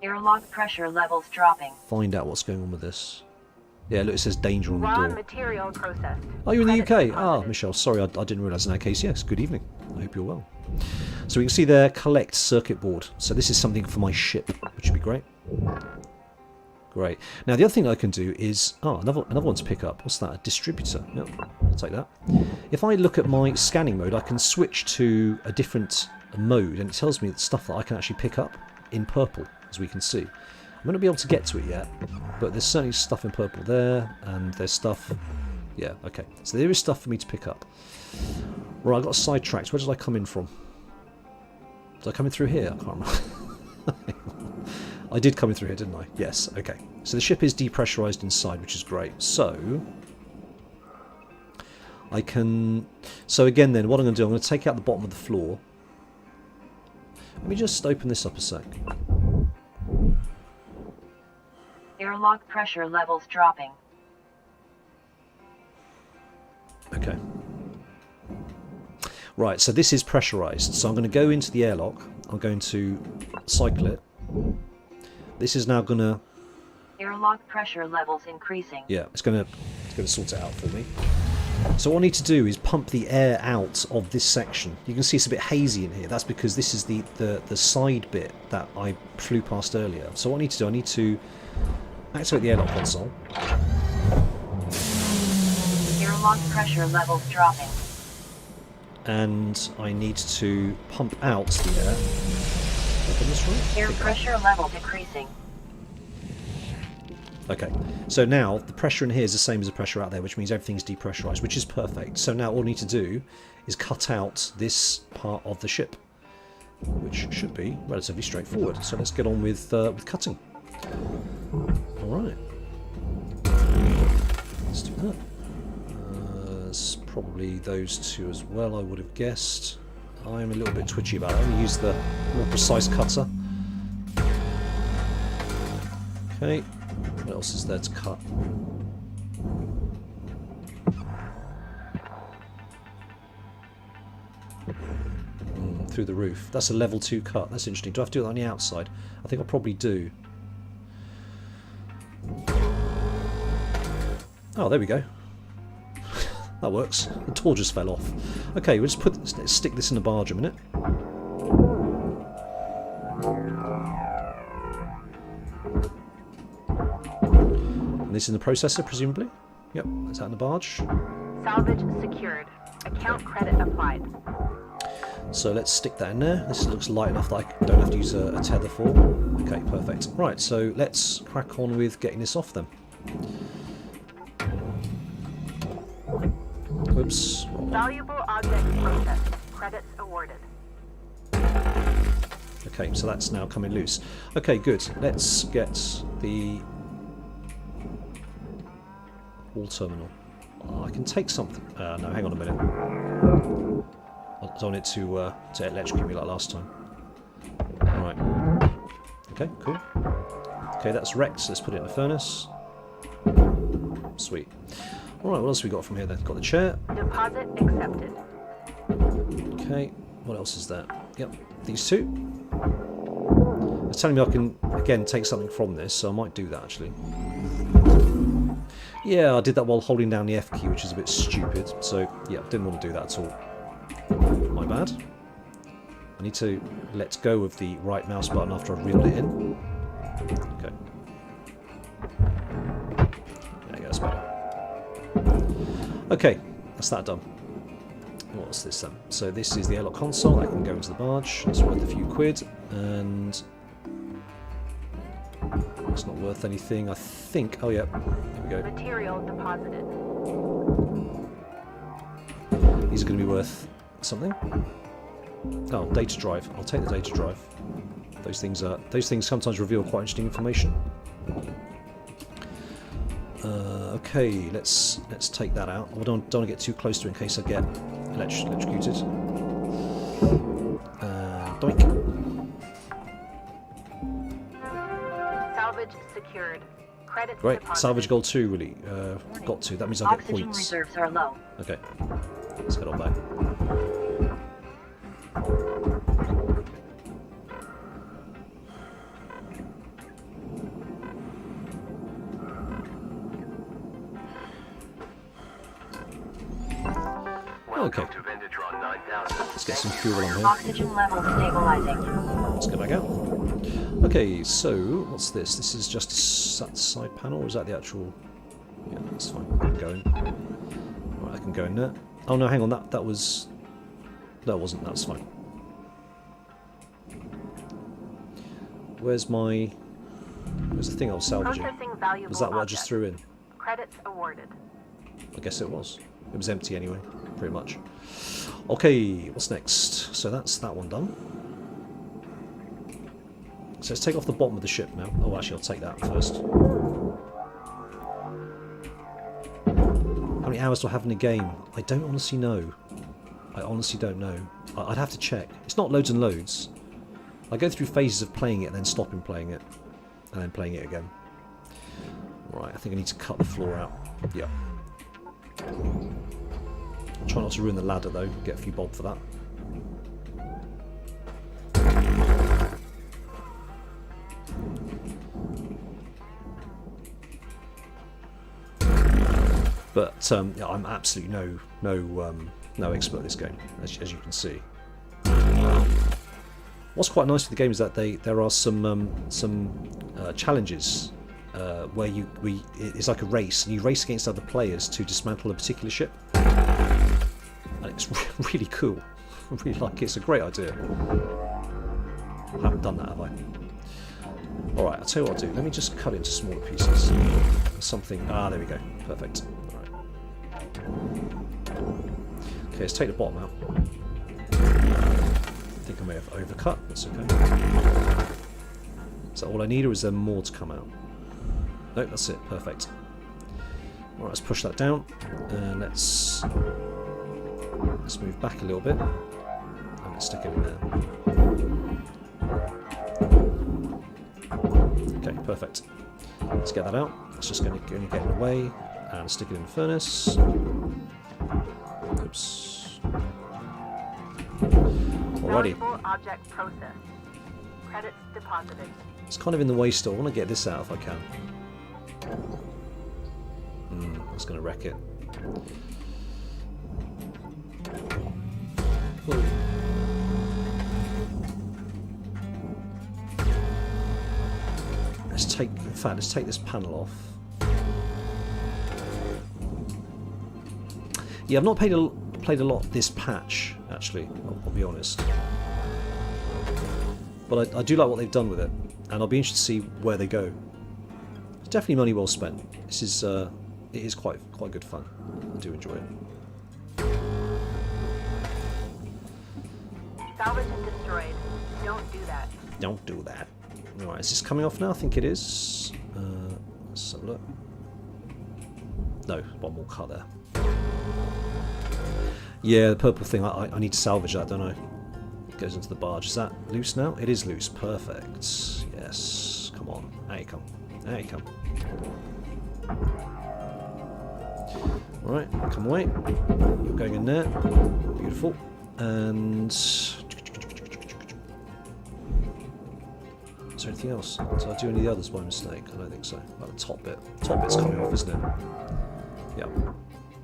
Airlock pressure levels dropping. find out what's going on with this. Yeah, look, it says danger on the Raw door. material processed. Oh, you're in the Credits UK? Ah, deposited. Michelle, sorry, I didn't realise in that case. Yes, good evening. I hope you're well. So we can see there, collect circuit board. So this is something for my ship, which would be great. Great. Now, the other thing I can do is... Oh, another one to pick up. What's that? A distributor. Yep, I'll take that. If I look at my scanning mode, I can switch to a different mode, and it tells me the stuff that I can actually pick up in purple, as we can see. I'm not going to be able to get to it yet, but there's certainly stuff in purple there, and there's stuff... Yeah, okay. So there is stuff for me to pick up. Right, I got sidetracked. Where did I come in from? Did I come in through here? I can't remember. I did come in through here, didn't I? Yes, okay. So the ship is depressurized inside, which is great. So I can... So again then, what I'm going to do, I'm going to take out the bottom of the floor. Let me just open this up a sec. Airlock pressure levels dropping. Okay. Right, so this is pressurized. So I'm going to go into the airlock. I'm going to cycle it. This is now going to... Airlock pressure levels increasing. Yeah, it's going to sort it out for me. So what I need to do is pump the air out of this section. You can see it's a bit hazy in here. That's because this is the side bit that I flew past earlier. So what I need to do, I need to activate the airlock console. Airlock pressure levels dropping. And I need to pump out the air. Open this right? Air pressure level decreasing. Okay, so now the pressure in here is the same as the pressure out there, which means everything's depressurized, which is perfect. So now all I need to do is cut out this part of the ship, which should be relatively straightforward. So let's get on with cutting. All right, let's do that. There's probably those two as well, I would have guessed. I'm a little bit twitchy about it. I'm going to use the more precise cutter. Okay. What else is there to cut? Through the roof. That's a level 2 cut. That's interesting. Do I have to do it on the outside? I think I probably do. Oh, there we go. That works. The door just fell off. Okay, we'll just let's stick this in the barge a minute. This in the processor, presumably. Yep, that's out in the barge. Salvage secured. Account credit applied. So let's stick that in there. This looks light enough that I don't have to use a tether for. Okay, perfect. Right, so let's crack on with getting this off then. Whoops. Valuable object processed. Credits awarded. Okay, so that's now coming loose. Okay, good. Let's get the wall terminal. Oh, I can take something. No, hang on a minute. I don't want it to electrocute me like last time. Alright. Okay, cool. Okay, that's wrecked, so let's put it in the furnace. Sweet. Alright, what else have we got from here then? Got the chair. Deposit accepted. Okay, what else is there? Yep, these two. It's telling me I can, again, take something from this, so I might do that actually. Yeah, I did that while holding down the F key, which is a bit stupid. So, yeah, didn't want to do that at all. My bad. I need to let go of the right mouse button after I've reeled it in. Okay. There you go, that's better. Okay, that's that done. What's this then? So this is the airlock console. I can go into the barge. It's worth a few quid, and it's not worth anything, I think. Oh yeah, there we go. Material deposited. These are going to be worth something. Oh, data drive. I'll take the data drive. Those things sometimes reveal quite interesting information. Okay, let's take that out. I don't want to get too close to it in case I get electrocuted. Doink. Salvage secured. Credits Great. deposited. Salvage goal 2, really. Got to. That means I get Oxygen points. reserves are low. Okay. Let's head on back. Okay. Welcome to Vintatron 9000. Let's get some fuel on here. Oxygen level stabilizing. Let's go back out. Okay, so what's this? This is just a side panel, or is that the actual? Yeah, that's fine. I can go in. Right, I can go in there. Oh no, hang on. That was. No, it wasn't. That's fine. Where's my? Where's the thing I was salvaging? Processing valuable Was that what I objects. just threw in? Credits awarded. I guess it was. It was empty anyway, pretty much. Okay, what's next? So that's that one done. So let's take off the bottom of the ship now. Oh, actually, I'll take that first. How many hours do I have in the game? I don't honestly know. I honestly don't know. I'd have to check. It's not loads and loads. I go through phases of playing it and then stopping playing it. And then playing it again. Right, I think I need to cut the floor out. Yeah. Try not to ruin the ladder though, get a few bob for that. But yeah, I'm absolutely no expert at this game, as you can see. What's quite nice with the game is that there are some challenges where it's like a race, and you race against other players to dismantle a particular ship, and it's really cool. I really like it. It's a great idea. I haven't done that, have I? All right, I'll tell you what I'll do. Let me just cut it into smaller pieces. Something. Ah, there we go. Perfect. All right. Okay, let's take the bottom out. I think I may have overcut. That's okay. Is that all I need, or is there more to come out? No, that's it. Perfect. Alright, let's push that down, and let's move back a little bit, and let's stick it in there. Okay, perfect. Let's get that out. It's just going to get in the way, and stick it in the furnace. Oops. Alrighty. Valuable object processed. Credits deposited. It's kind of in the way still. I want to get this out if I can. That's going to wreck it. Whoa. Let's take this panel off. Yeah, I've not played a lot this patch, actually, I'll be honest. But I do like what they've done with it, and I'll be interested to see where they go. It's definitely money well spent. This is it is quite good fun. I do enjoy it. Salvage and destroyed. Don't do that. Don't do that. Alright, is this coming off now? I think it is. Let's have a look. No, one more cut there. Yeah, the purple thing, I need to salvage that, don't I? It goes into the barge. Is that loose now? It is loose. Perfect. Yes. Come on. There you come. There you come. Alright, come away. You're going in there. Beautiful. And... is there anything else? Did I do any of the others by mistake? I don't think so. Like the top bit. The top bit's coming off, isn't it? Yep.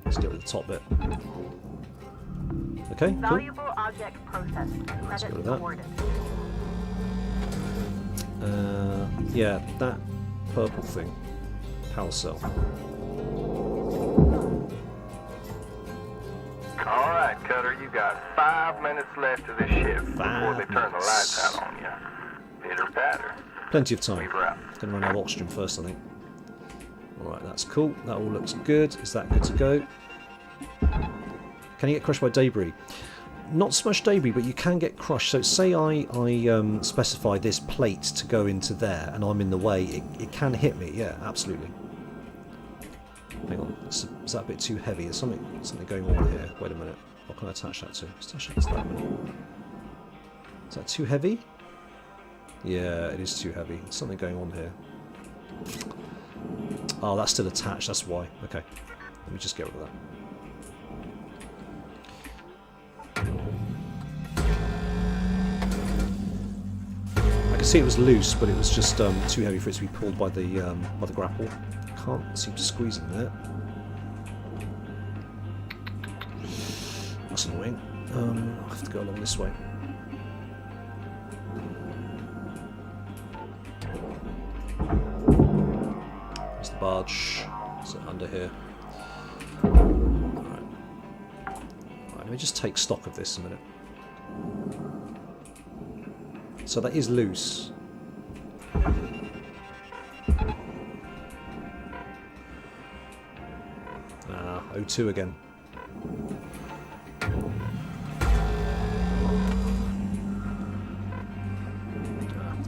Let's deal with the top bit. Okay, cool. Valuable object processed. Credits go with that. awarded. Yeah, that purple thing. Power cell. Alright, Cutter, you got 5 minutes left of this shift before they turn the lights out on you. Pitter patter. Plenty of time. Leave her out. Gonna run out of oxygen first, I think. Alright, that's cool. That all looks good. Is that good to go? Can you get crushed by debris? Not so much debris, but you can get crushed. So say I specify this plate to go into there, and I'm in the way, it can hit me. Yeah, absolutely. Hang on, is that a bit too heavy? There's something going on here. Wait a minute. What can I attach that to? Attach that to that minute. Is that too heavy? Yeah, it is too heavy. There's something going on here. Oh, that's still attached, that's why. Okay. Let me just get rid of that. I could see it was loose, but it was just too heavy for it to be pulled by the grapple. Can't seem to squeeze in there. That's annoying. I have to go along this way. There's the barge. Is it under here? Alright. Let me just take stock of this a minute. So that is loose. Ah, O2 again.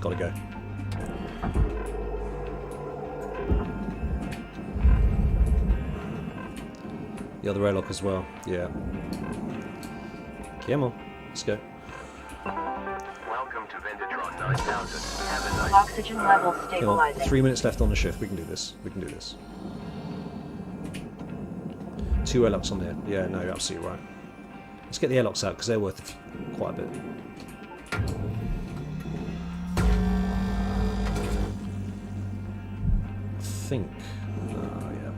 Gotta go. The other airlock as well, yeah. Come on, let's go. Welcome to Vintatron 9000. Have a nice Oxygen level Come on, stabilizing. 3 minutes left on the shift. We can do this. We can do this. 2 airlocks on there. Yeah, no, you're absolutely right. Let's get the airlocks out because they're worth quite a bit. I think. Yeah.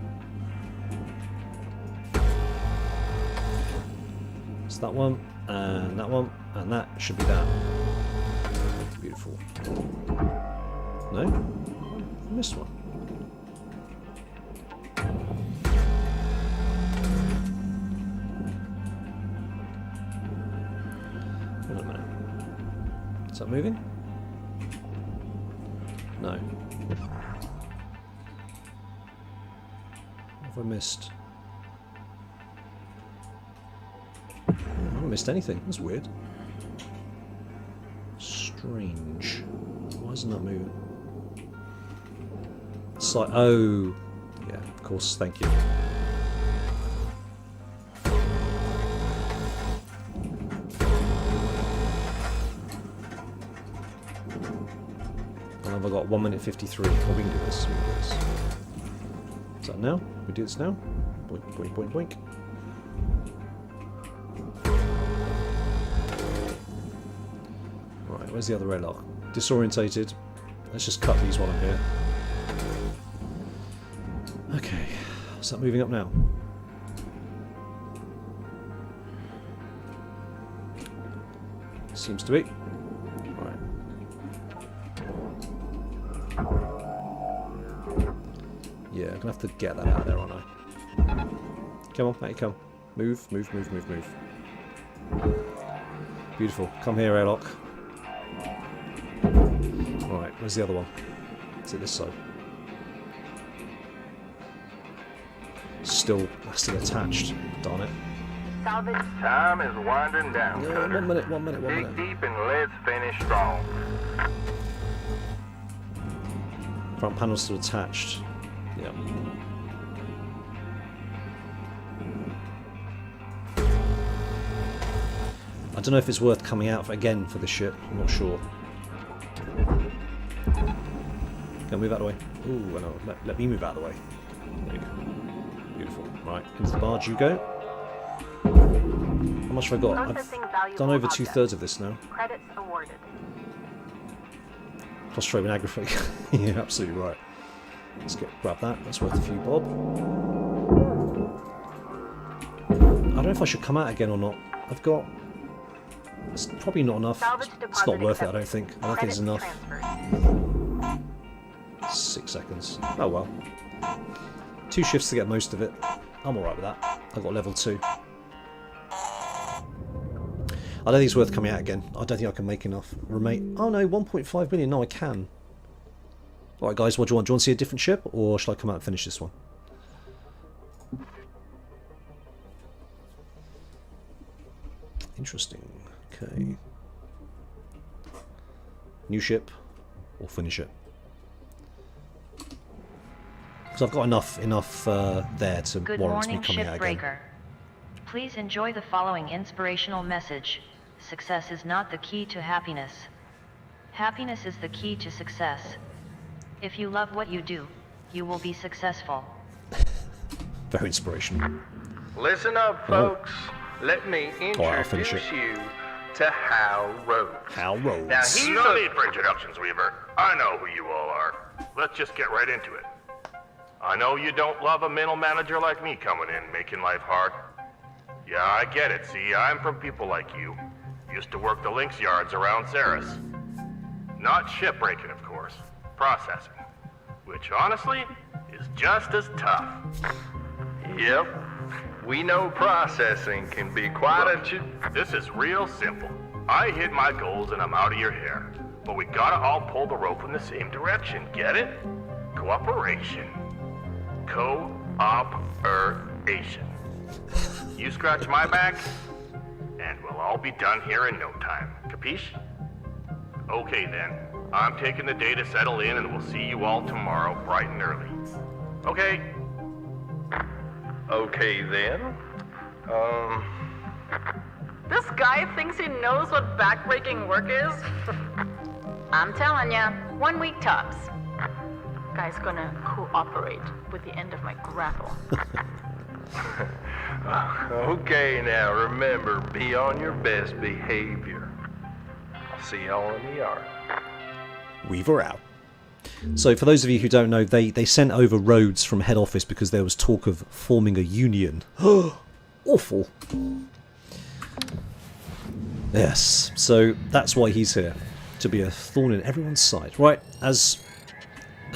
It's that one, and that should be that. Beautiful. No? I missed one. Wait a minute. Is that moving? No. What have I missed? I haven't missed anything. That's weird. Strange. Why isn't that moving? It's like, oh, yeah, of course, thank you. And I've got 1 minute 53. Oh, we can do this. We can do this. Is that now? We do this now? Boink, boink, boink, boink. Right, where's the other airlock? Disorientated. Let's just cut these while I'm here. Okay, is that moving up now? Seems to be. Right. Yeah, I'm gonna have to get that out of there, aren't I? Come on, out you come. Move, move, move, move, move. Beautiful. Come here, airlock. Right, where's the other one? Is it this side? Still attached. Darn it. Time is winding down, Yeah, Cutter. 1 minute, 1 minute, 1 Dig minute. deep and let's finish strong. Front panel's still attached. Yeah. I don't know if it's worth coming out again for the ship. I'm not sure. Go move out of the way. Ooh, no, let me move out of the way. There you go. Beautiful. Right, into the barge you go. How much have I got? Processing I've valuable done over objects. 2/3 of this now. Credits awarded. Prostrate and aggravate. Yeah, absolutely right. Let's grab that. That's worth a few bob. I don't know if I should come out again or not. I've got... It's probably not enough. Salvage It's deposit not worth it, I don't accepted. think. I don't think it's Credits enough. transferred. 6 seconds. Oh well. 2 shifts to get most of it. I'm alright with that. I've got level 2. I don't think it's worth coming out again. I don't think I can make enough. Remain. Oh no, 1.5 million. No, I can. Alright guys, what do you want? Do you want to see a different ship? Or shall I come out and finish this one? Interesting. Okay. New ship. Or finish it. Because I've got enough there to Good warrant morning, me coming out again. Shipbreaker. Please enjoy the following inspirational message. Success is not the key to happiness. Happiness is the key to success. If you love what you do, you will be successful. Very inspirational. Listen up, folks. Let me I'll finish introduce it. you to Hal Rhodes. Hal Rhodes. Now, he's No need for introductions, Weaver. I know who you all are. Let's just get right into it. I know you don't love a middle manager like me coming in, making life hard. Yeah, I get it. See, I'm from people like you. Used to work the Lynx yards around Ceres. Not shipbreaking, of course. Processing. Which, honestly, is just as tough. Yep. We know processing can be quite a... This is real simple. I hit my goals and I'm out of your hair. But we gotta all pull the rope in the same direction, get it? Cooperation. Co-op-er-ation. You scratch my back, and we'll all be done here in no time. Capiche? Okay then. I'm taking the day to settle in and we'll see you all tomorrow bright and early. Okay? Okay, then. This guy thinks he knows what backbreaking work is? I'm telling ya, 1 week tops. Guy's gonna cooperate with the end of my grapple. Okay, now remember, be on your best behavior. I'll see y'all in the yard. Weaver out. So for those of you who don't know, they sent over Rhodes from head office because there was talk of forming a union. Awful. Yes, so that's why he's here. To be a thorn in everyone's side. Right, as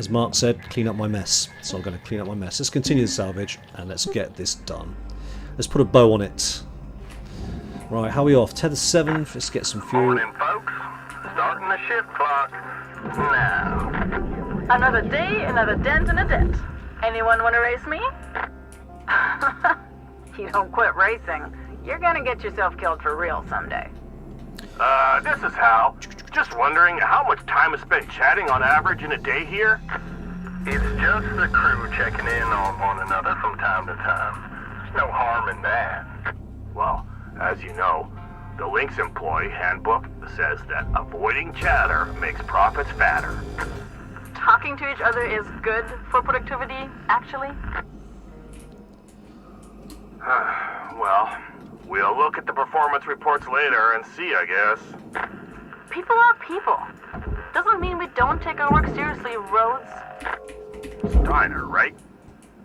Mark said, clean up my mess. So I'm going to clean up my mess. Let's continue the salvage and let's get this done. Let's put a bow on it. Right, how are we off? Tether 7, let's get some fuel. Morning, folks. Starting the shift clock now. Another day, another dent in a dent. Anyone want to race me? You don't quit racing, you're gonna get yourself killed for real someday. This is Hal. Just wondering how much time is spent chatting on average in a day here? It's just the crew checking in on one another from time to time. There's no harm in that. Well, as you know, the Lynx employee handbook says that avoiding chatter makes profits fatter. Talking to each other is good for productivity, actually. Well, we'll look at the performance reports later and see, I guess. People are people. Doesn't mean we don't take our work seriously, Rhodes. Steiner, right?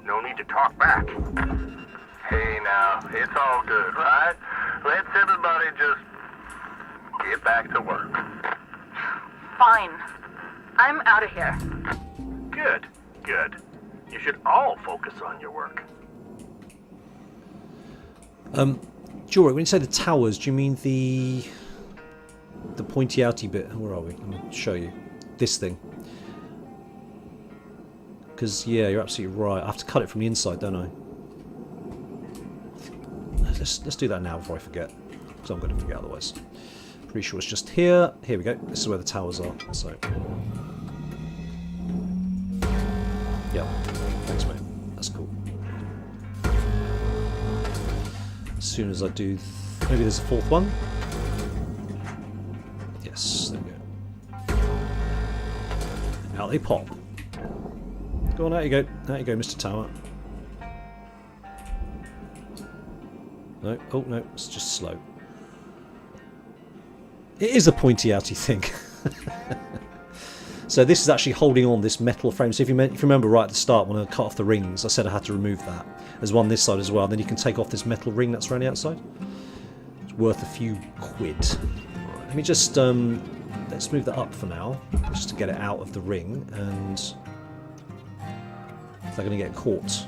No need to talk back. Hey, now, it's all good, right? Let's everybody just get back to work. Fine. I'm out of here. Good, good. You should all focus on your work. Jory, when you say the towers, do you mean the pointy outy bit? Where are we? Let me show you. This thing. Because, yeah, you're absolutely right. I have to cut it from the inside, don't I? Let's do that now before I forget. Because I'm going to forget otherwise. Pretty sure it's just here. Here we go. This is where the towers are. So, yeah. Thanks, mate. That's cool. As soon as I do... Maybe there's a fourth one? Yes, there we go. Out they pop. Go on, out you go. Out you go, Mr. Tower. No, oh no, it's just slow. It is a pointy outy thing. So this is actually holding on this metal frame. So if you remember right at the start when I cut off the rings, I said I had to remove that. There's one this side as well. Then you can take off this metal ring that's around the outside. It's worth a few quid. Right, let me just let's move that up for now, just to get it out of the ring. And if they're going to get caught.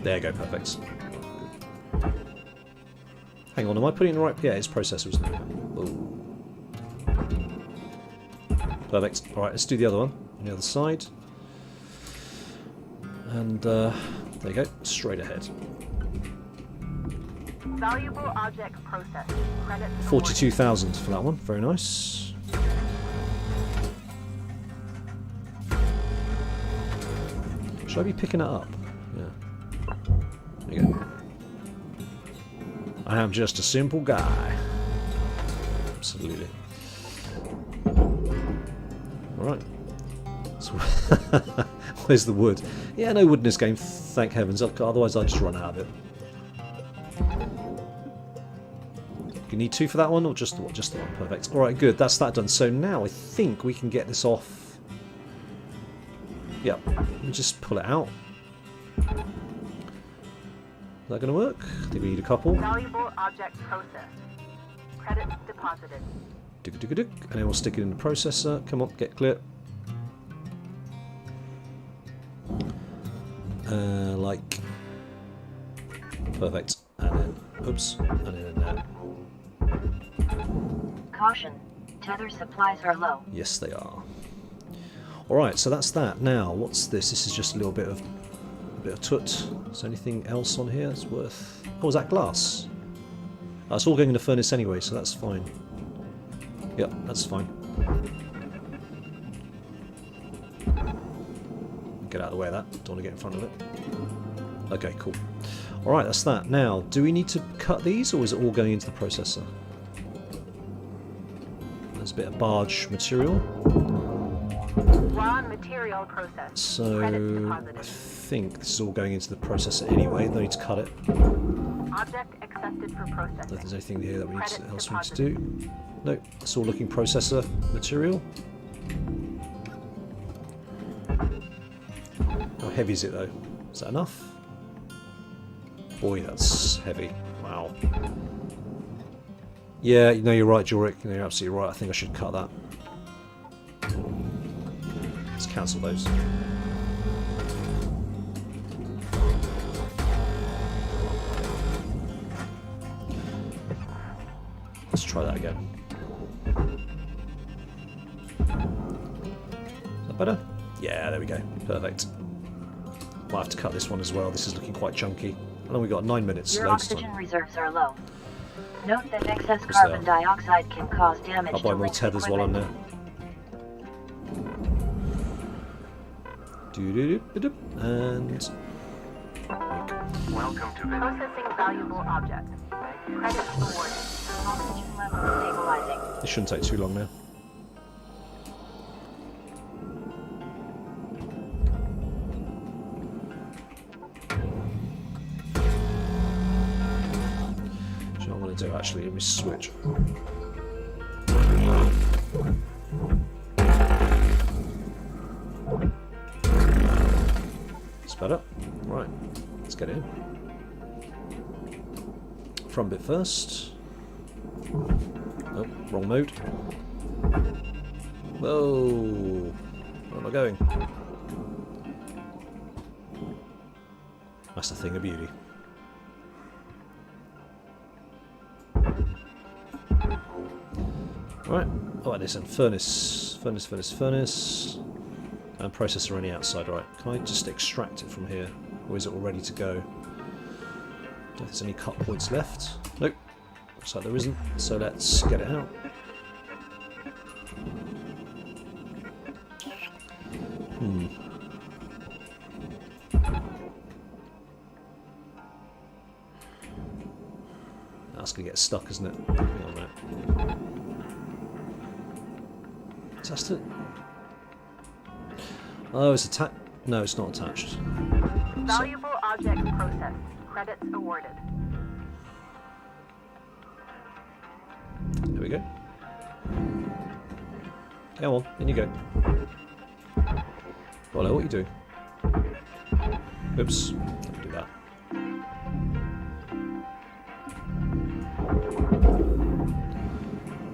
There you go, perfect. Hang on, am I putting it in the right... Yeah, it's processor, isn't it? Ooh. Perfect. Alright, let's do the other one on the other side. And there you go, straight ahead. Valuable object processed. Credit 42,000 for that one, very nice. Should I be picking it up? Yeah. There you go. I am just a simple guy. absolutely. Alright. So where's the wood? Yeah, no wood in this game, thank heavens. Otherwise I'd just run out of it. You need 2 for that one, or just the one? Just the one, perfect. Alright, good, that's that done. So now I think we can get this off. Yep, let me just pull it out. Is that going to work? I think we need a couple. Valuable object processed. Credits deposited. And then we'll stick it in the processor. Come on, get clear. Like. Perfect. And then, oops, and then in there. Caution, tether supplies are low. Yes, they are. Alright, so that's that. Now, what's this? This is just a little bit of toot. Is there anything else on here that's worth... Oh, is that glass? Oh, it's all going in the furnace anyway, so that's fine. Yep, that's fine. Get out of the way of that. Don't want to get in front of it. Okay, cool. Alright, that's that. Now, do we need to cut these, or is it all going into the processor? There's a bit of barge material. Raw material processed. So, I think this is all going into the processor anyway. No need to cut it. Object accepted for processing. If there's anything here that we need to do. No, it's all looking processor material. How heavy is it though? Is that enough? Boy, that's heavy. Wow. Yeah, no, you're right, Jorik. No, you're absolutely right. I think I should cut that. Let's cancel those. Let's try that again. Is that better? Yeah, there we go. Perfect. Might have to cut this one as well. This is looking quite chunky. I know we got 9 minutes. Your oxygen reserves are low. Note that excess carbon dioxide can cause damage. I'll buy more tethers while I'm there. And Welcome to the... Processing valuable object. Credits awarded. Oxygen level stabilizing. it shouldn't take too long now. So I'm going to do actually, let me switch. It's better. Right, let's get in. Front bit first. Oh, wrong mode. Whoa! Where am I going? That's the thing of beauty. Right, oh, this and furnace. And processor on the outside, right. Can I just extract it from here? Or is it all ready to go? Don't think there's any cut points left. Nope. Looks like there isn't. So let's get it out. That's going to get stuck, isn't it? Hang on a minute. Test it. Oh, it's attached. No, it's not attached. Valuable object processed. Credits awarded. There we go. Come on, in you go. Hello, what are you doing? Oops, don't do that.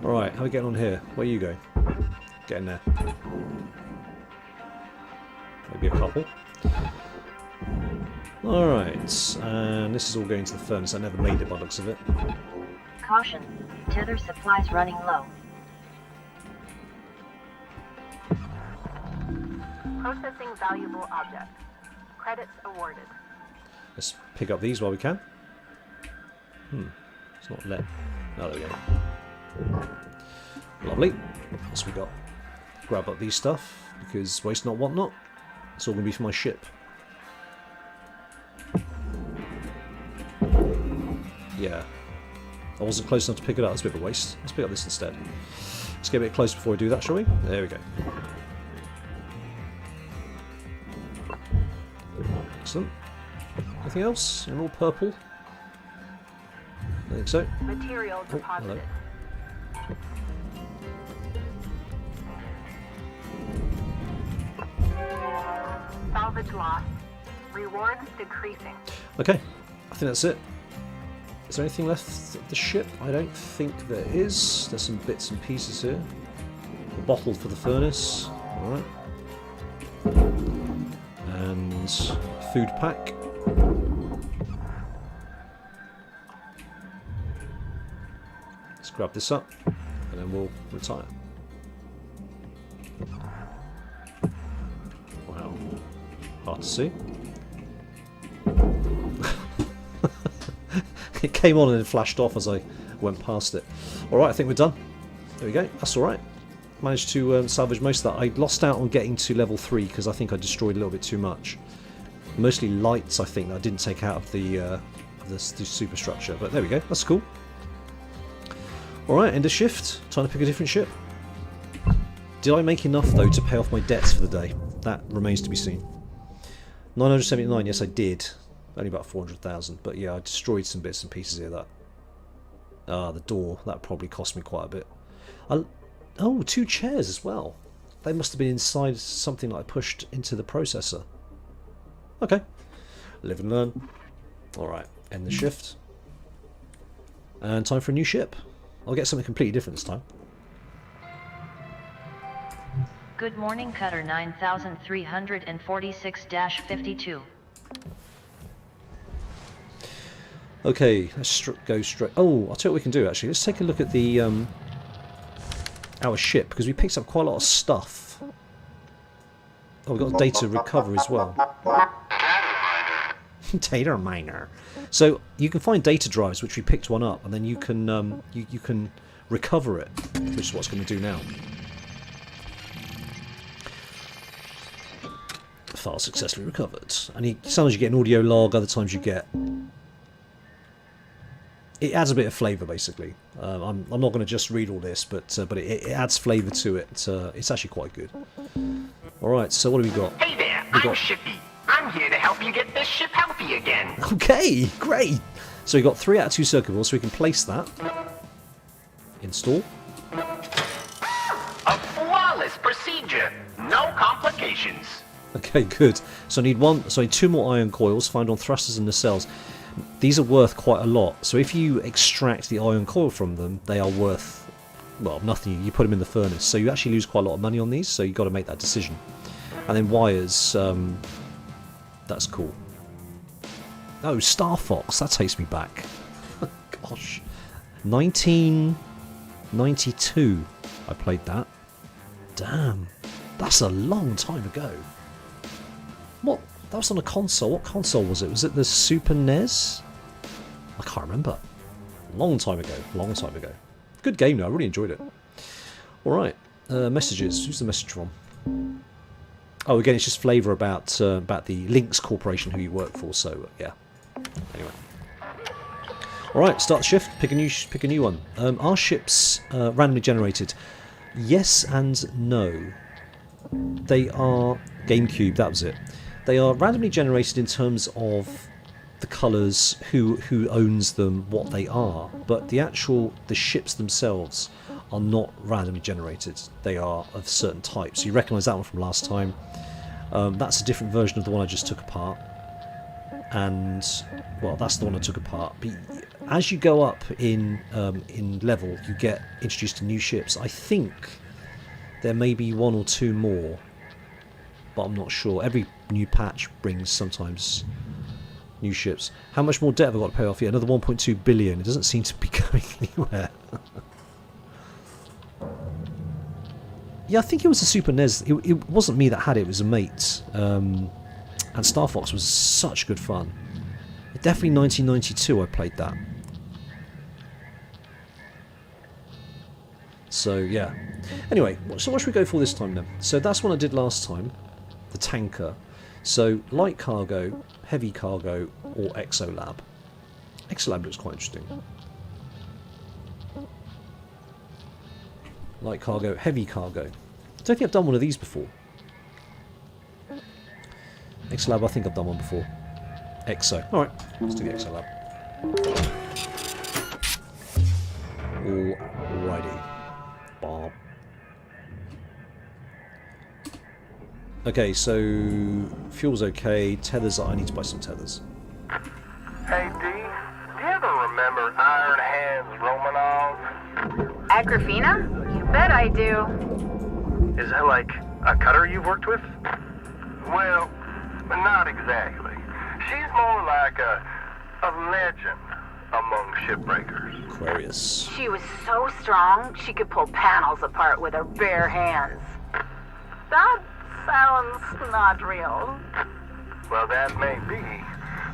Alright, how are we getting on here? Where are you going? Get in there. Maybe a couple. Alright, and this is all going to the furnace. I never made it by the looks of it. Caution, tether supplies running low. Processing valuable object. Credits awarded. Let's pick up these while we can. It's not let. Oh, there we go. Lovely. What else we got? Grab up these stuff, because waste not, want not. It's all going to be for my ship. Yeah. I wasn't close enough to pick it up. That's a bit of a waste. Let's pick up this instead. Let's get a bit closer before we do that, shall we? There we go. Excellent. Anything else? Emerald purple? I think so. Material deposited. Salvage lost. Rewards decreasing. Okay, I think that's it. Is there anything left of the ship? I don't think there is. There's some bits and pieces here. A bottle for the furnace. Alright. And food pack. Let's grab this up and then we'll retire. Wow. Hard to see. It came on and it flashed off as I went past it. Alright, I think we're done. There we go. That's alright. Managed to salvage most of that. I lost out on getting to level 3 because I think I destroyed a little bit too much. Mostly lights, I think, that I didn't take out of the superstructure. But there we go. That's cool. Alright, end of shift. Time to pick a different ship. Did I make enough, though, to pay off my debts for the day? That remains to be seen. 979, yes I did. Only about 400,000, but yeah, I destroyed some bits and pieces here. That the door, that probably cost me quite a bit. Oh, 2 chairs as well. They must have been inside something that I pushed into the processor. Okay, live and learn. Alright, end the shift. And time for a new ship. I'll get something completely different this time. Good morning, Cutter 9346-52. Okay, let's go straight. Oh, I'll tell you what we can do actually. Let's take a look at the our ship because we picked up quite a lot of stuff. Oh, we've got data recovery as well. Data miner. So you can find data drives, which we picked one up, and then you can you can recover it, which is what's going to do now. File successfully recovered. And sometimes you get an audio log, other times you get. It adds a bit of flavour, basically. I'm not going to just read all this, but it adds flavour to it. It's actually quite good. All right, so what have we got? Hey there, I'm Shippy. I'm here to help you get this ship healthy again. Okay, great. So we've got 3 out of 2 circuit boards, so we can place that. Install. A flawless procedure. No complications. Okay, good. So I need 2 more iron coils found on thrusters and nacelles. These are worth quite a lot. So if you extract the iron coil from them, they are worth, well, nothing. You put them in the furnace. So you actually lose quite a lot of money on these, so you've got to make that decision. And then wires, that's cool. Oh, Star Fox, that takes me back. Gosh. 1992 I played that. Damn. That's a long time ago. What? That was on a console. What console was it? Was it the Super NES? I can't remember. Long time ago. Long time ago. Good game though. I really enjoyed it. Alright. Messages. Who's the message from? Oh, again, it's just flavour about the Lynx Corporation who you work for. So, yeah. Anyway. Alright, start the shift. Pick a new one. Are ships randomly generated? Yes and no. They are... GameCube, that was it. They are randomly generated in terms of the colours, who owns them, what they are, but the ships themselves are not randomly generated. They are of certain types. So you recognise that one from last time. That's a different version of the one I just took apart, and well, that's the one I took apart. But as you go up in level, you get introduced to new ships. I think there may be 1 or 2 more, but I'm not sure. Every new patch brings sometimes new ships. How much more debt have I got to pay off here? Another 1.2 billion. It doesn't seem to be going anywhere. Yeah, I think it was a Super NES. It wasn't me that had it. It was a mate. And Star Fox was such good fun. Definitely 1992 I played that. So, yeah. Anyway, so what should we go for this time then? So that's what I did last time. The tanker. So light cargo, heavy cargo, or Exolab. Exolab looks quite interesting. Light cargo, heavy cargo. I don't think I've done one of these before. Exolab, I think I've done one before. Exo. Alright, let's do the Exolab. Alrighty. Bob. Okay, so fuel's okay. Tethers, I need to buy some tethers. Hey, D, do you ever remember Iron Hands Romanov? Agrafina? You bet I do. Is that like a cutter you've worked with? Well, not exactly. She's more like a legend among shipbreakers. Aquarius. She was so strong, she could pull panels apart with her bare hands. That sounds not real. Well, that may be,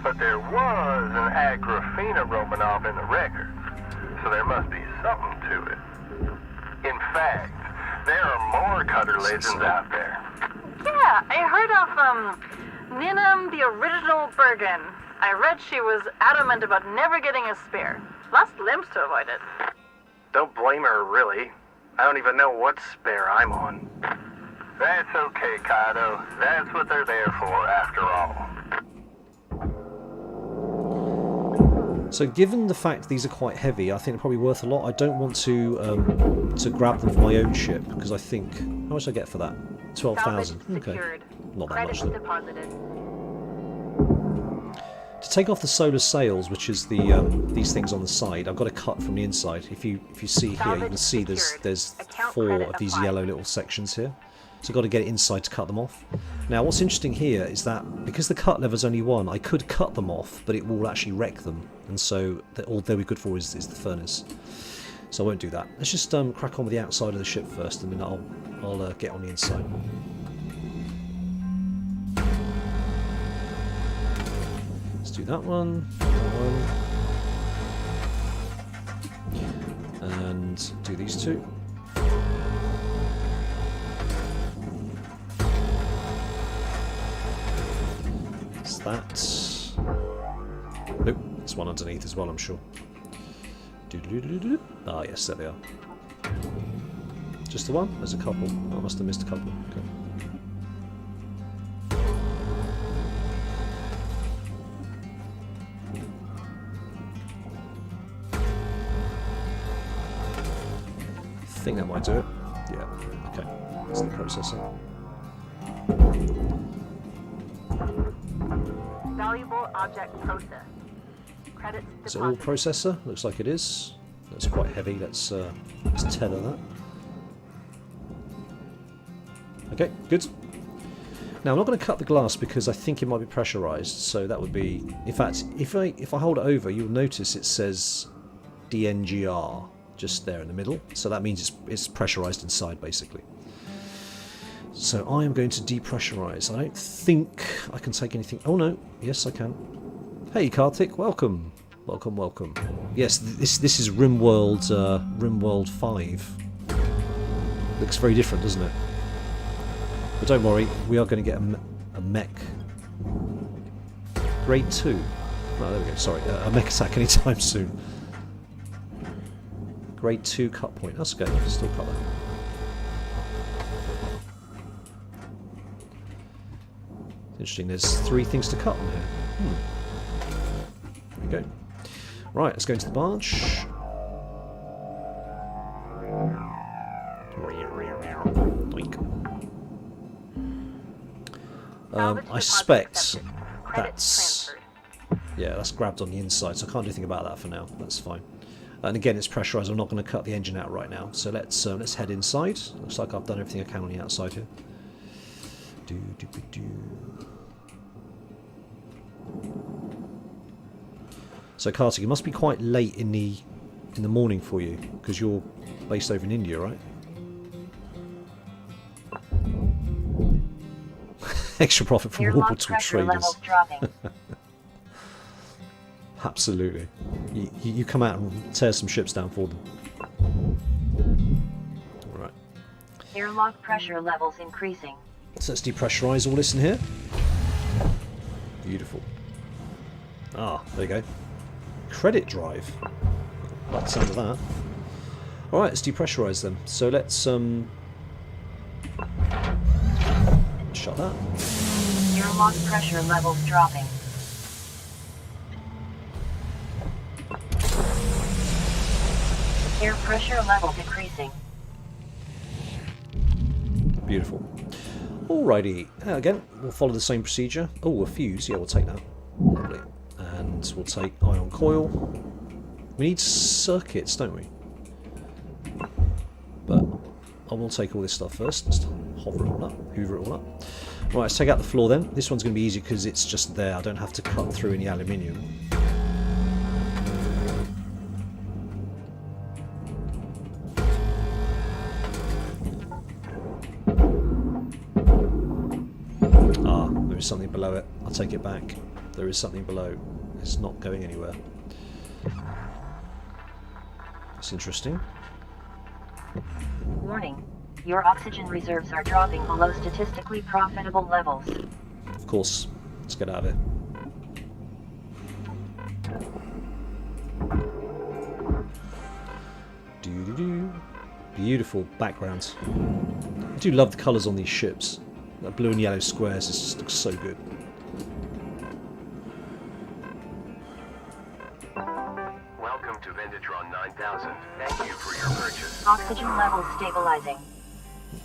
but there was an Agrafina Romanov in the record, so there must be something to it. In fact, there are more cutter legends out there. Yeah, I heard of, Ninam the original Bergen. I read she was adamant about never getting a spare. Lost limbs to avoid it. Don't blame her, really. I don't even know what spare I'm on. That's okay, Kaido. That's what they're there for, after all. So given the fact these are quite heavy, I think they're probably worth a lot. I don't want to grab them for my own ship, because I think... How much did I get for that? 12,000. Okay. Not that much, though. Deposited. To take off the solar sails, which is the these things on the side, I've got to cut from the inside. If you see here, you can see there's 4 of these yellow little sections here. So I've got to get it inside to cut them off. Now what's interesting here is that because the cut lever is only 1, I could cut them off, but it will actually wreck them. And so all they'll be good for is the furnace. So I won't do that. Let's just crack on with the outside of the ship first, and then I'll get on the inside. Let's do that one, and do these 2. It's that. Nope, there's one underneath as well, I'm sure. Ah, yes, there they are. Just the one? There's a couple. Oh, I must have missed a couple. Okay. I think that might do it. Yeah, okay. That's the processor. Valuable object process. Credits Is it all deposited. processor? Looks like it is. That's quite heavy. Let's tether that. Okay, good. Now I'm not going to cut the glass because I think it might be pressurized. So that would be, in fact, if I hold it over, you'll notice it says DNGR just there in the middle. So that means it's pressurized inside, basically. So I am going to depressurize. I don't think I can take anything. Oh no, yes I can. Hey Kartik, welcome. Welcome, welcome. Yes, this is RimWorld 5. Looks very different, doesn't it? But don't worry, we are going to get a mech. Grade 2. Oh, there we go, sorry. A mech attack anytime soon. Grade 2 cut point. That's okay, I can still cut that. Interesting, there's 3 things to cut on here. There we go. Right, let's go into the barge. I suspect that's... Yeah, that's grabbed on the inside, so I can't do anything about that for now. That's fine. And again, it's pressurized. I'm not going to cut the engine out right now. So let's head inside. Looks like I've done everything I can on the outside here. So Kartik, it must be quite late in the morning for you because you're based over in India, right? Extra profit from orbital traders. Absolutely. You come out and tear some ships down for them. Alright. Airlock pressure levels increasing. So let's depressurize all this in here. Beautiful. Ah, there you go. Credit drive. Like the sound of that. Alright, let's depressurize them. So let's shut that. Airlock pressure levels dropping. Air pressure level decreasing. Beautiful. Alrighty, again, we'll follow the same procedure. Oh, a fuse, yeah, we'll take that. Lovely. And we'll take ion coil. We need circuits, don't we? But I will take all this stuff first. Just hover it all up, hoover it all up. Right, let's take out the floor then. This one's going to be easy because it's just there. I don't have to cut through any aluminium. Something below it. I'll take it back. There is something below. It's not going anywhere. That's interesting. Warning. Your oxygen reserves are dropping below statistically profitable levels. Of course. Let's get out of it. Doo-doo-doo. Beautiful backgrounds. I do love the colours on these ships. That blue and yellow squares just looks so good. Welcome to Vendatron 9000. Thank you for your purchase. Oxygen levels stabilizing.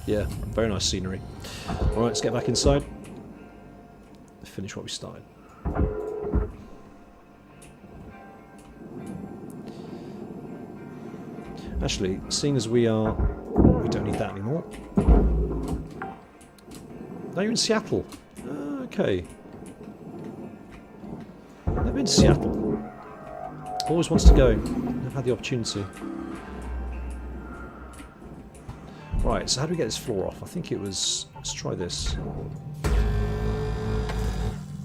Yeah, very nice scenery. Alright, let's get back inside. Finish what we started. Actually, seeing as we don't need that anymore. Now you're in Seattle. Okay. Never been to Seattle. Always wants to go. Never had the opportunity. Right, so how do we get this floor off? I think it was... Let's try this. I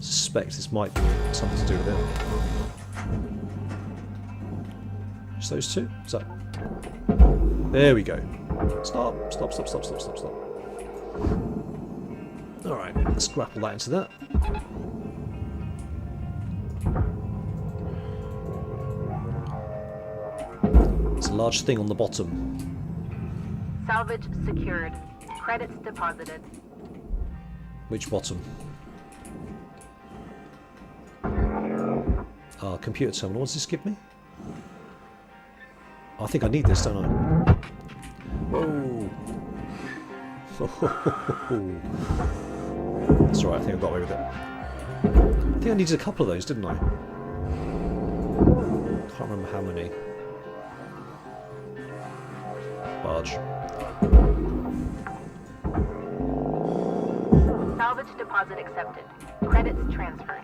suspect this might be something to do with it. Just those two? Is that... There we go. Stop, stop, stop, stop, stop, stop, stop. Alright, let's grapple that into that. There's a large thing on the bottom. Salvage secured. Credits deposited. Which bottom? Computer terminal. What does this give me? Oh, I think I need this, don't I? Whoa! That's alright, I think I got away with it. I think I needed a couple of those, didn't I? Can't remember how many. Barge. Salvage deposit accepted. Credits transferred.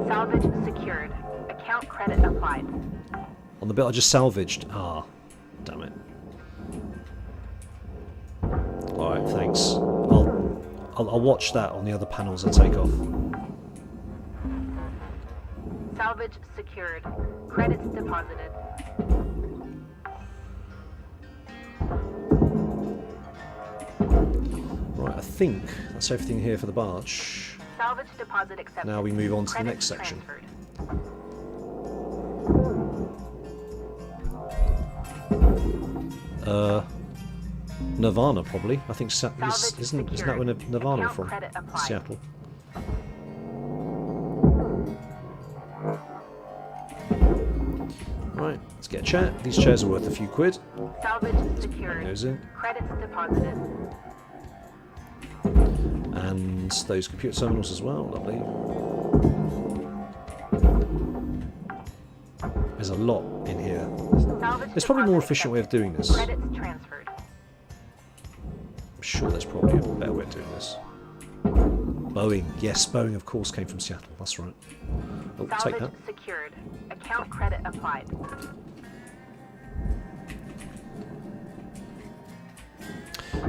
Salvage secured. Account credit applied. On the bit I just salvaged. Ah, damn it. Alright, thanks. I'll watch that on the other panels I take off. Salvage secured. Credits deposited. Right, I think that's everything here for the barge. Salvage deposit accepted. Now we move on to the next Credits section. transferred. Nirvana probably. I think isn't that where Nirvana are Account from? credit applied. Seattle. Right, let's get a chair. These chairs are worth a few quid. Salvage secured. Those in. Credits deposited. And those computer terminals as well. Lovely. There's a lot in here. Salvage There's probably a more deposit efficient way of doing this. Credits transferred. I'm sure there's probably a better way of doing this. Boeing. Yes, Boeing of course came from Seattle. That's right. Oh, take Salvage that. secured. Account credit applied.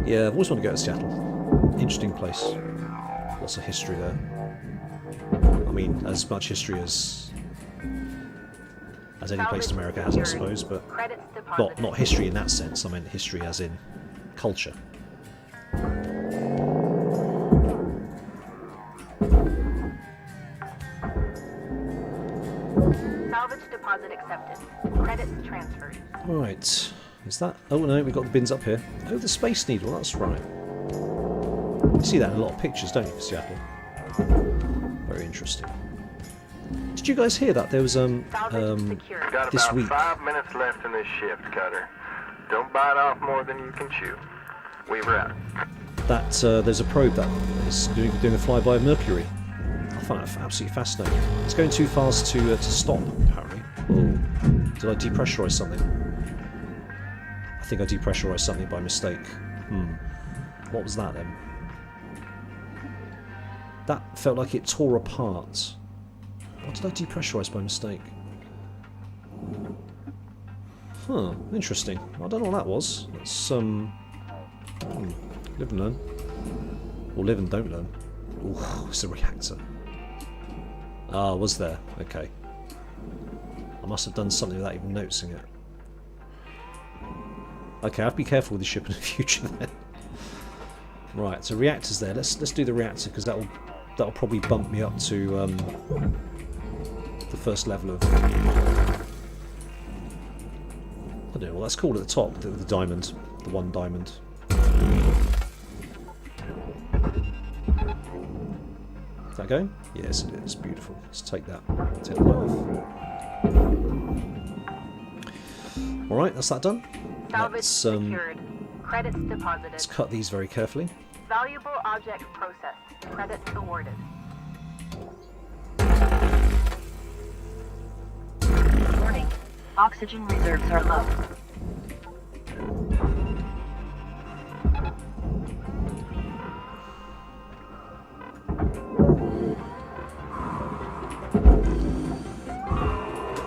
Yeah, I've always wanted to go to Seattle. Interesting place. Lots of history there. I mean, as much history as any place in America has, I suppose, but Credits deposited. not history in that sense. I meant history as in culture. Salvage deposit accepted. Credits transferred. Right. Is that... Oh no, we've got the bins up here. Oh, the Space Needle, that's right. You see that in a lot of pictures, don't you, for Seattle? Very interesting. Did you guys hear that? There was, Salvage secured. Got this about week... 5 minutes left in this shift, Cutter. Don't bite off more than you can chew. Weaver out. that there's a probe that is doing a flyby of Mercury. I find that absolutely fascinating. It's going too fast to stop, apparently. Oh, did I depressurise something? I think I depressurised something by mistake. What was that then? That felt like it tore apart. What did I depressurise by mistake? Huh, interesting. I don't know what that was. It's, live and learn. Or live and don't learn. Ooh, it's a reactor. Ah, was there? Okay. I must have done something without even noticing it. Okay, I have to be careful with the ship in the future then. Right, so reactor's there. Let's do the reactor because that'll probably bump me up to the first level of... I don't know what that's called at the top, the diamond, the one diamond. Is that going? Yes, it is. Beautiful. Let's take that. Take that off. Alright, that's that done. Salvage secured. Credits deposited. Let's cut these very carefully. Valuable object processed. Credits awarded. Warning. Oxygen reserves are low.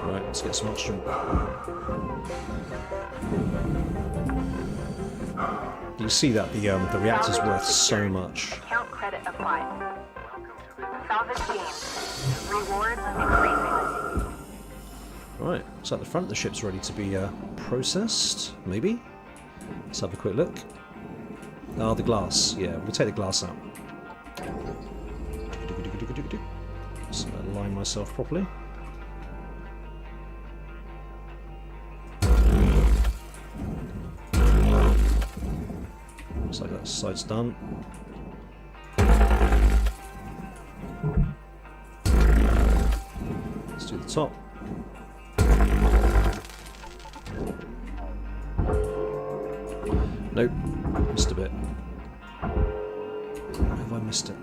Right, let's get some oxygen. You see that the reactor's worth so much. Account credit applied. Salvage gained. Rewards increasing. Right, so at the front the ship's ready to be processed, maybe? Let's have a quick look. Ah, the glass. Yeah, we'll take the glass out. Just align myself properly. Looks like that side's done. Let's do the top. Nope, missed a bit. Where have I missed it?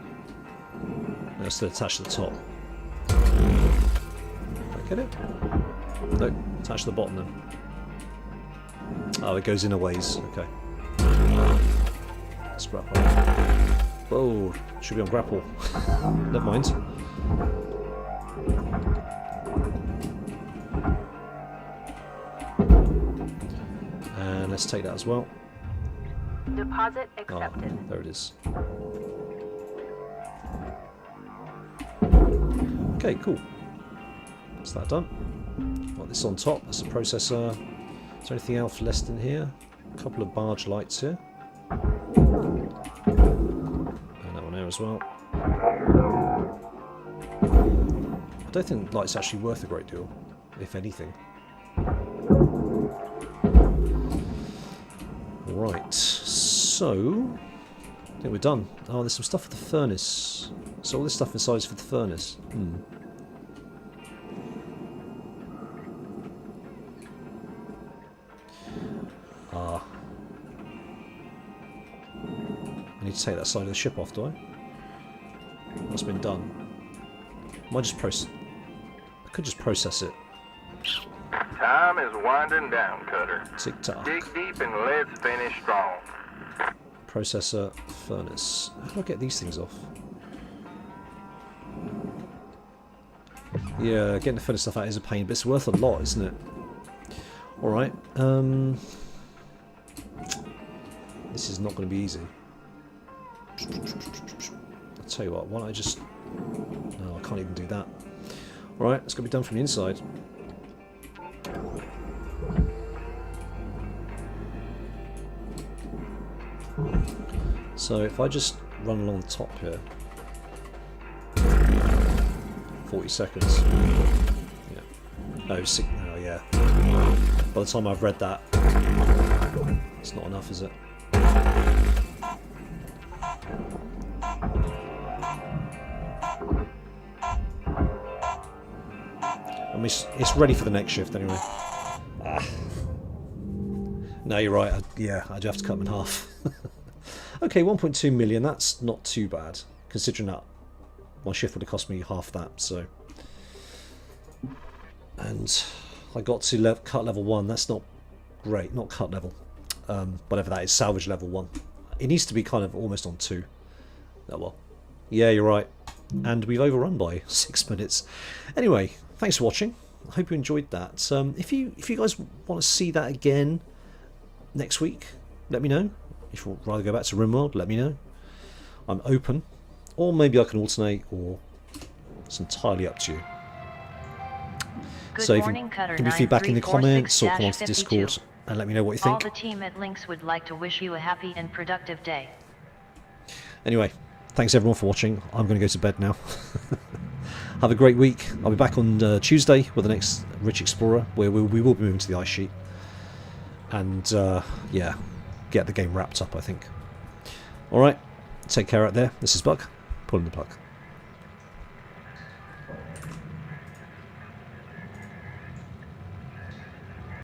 Let's still attach to the top. Did I get it? Nope, attach to the bottom then. Oh, it goes in a ways, okay. Let's grapple. Whoa, should be on grapple. Never mind. And let's take that as well. Deposit accepted. Oh, there it is. Okay, cool. That's that done. Got this on top. That's the processor. Is there anything else left in here? A couple of barge lights here. And that one there as well. I don't think light's actually worth a great deal, if anything. Right, so I think we're done. Oh, there's some stuff for the furnace. So all this stuff inside is for the furnace. Ah. I need to take that side of the ship off, do I? What's been done? Might just process. I could just process it. Time is winding down, Cutter. Tick tock. Dig deep and let's finish strong. Processor, furnace. How do I get these things off? Yeah, getting the furnace stuff out is a pain, but it's worth a lot, isn't it? Alright, this is not going to be easy. I'll tell you what, why don't I just... No, I can't even do that. Alright, it's going to be done from the inside. So if I just run along the top here, 40 seconds. Yeah. No, oh yeah. By the time I've read that, it's not enough, is it? I mean, it's ready for the next shift anyway. Ah. No, you're right. Yeah, I'd have to cut them in half. Okay, 1.2 million. That's not too bad, considering that my shift would have cost me half that. So, and I got to cut level 1. That's not great. Not cut level. Whatever that is, salvage level 1. It needs to be kind of almost on 2. Oh well. Yeah, you're right. And we've overrun by 6 minutes. Anyway, thanks for watching. I hope you enjoyed that. If you guys want to see that again next week, let me know. If you'd rather go back to RimWorld, let me know. I'm open. Or maybe I can alternate, or it's entirely up to you. Good So morning, Cutter give me feedback in the comments or come on to 93466-52. Discord and let me know what you think. All the team at Lynx would like to wish you a happy and productive day. Anyway, thanks everyone for watching. I'm going to go to bed now. Have a great week. I'll be back on Tuesday with the next Rich Explorer, where we will be moving to the ice sheet. And, yeah, get the game wrapped up, I think. Alright, take care out there. This is Buck, pulling the plug.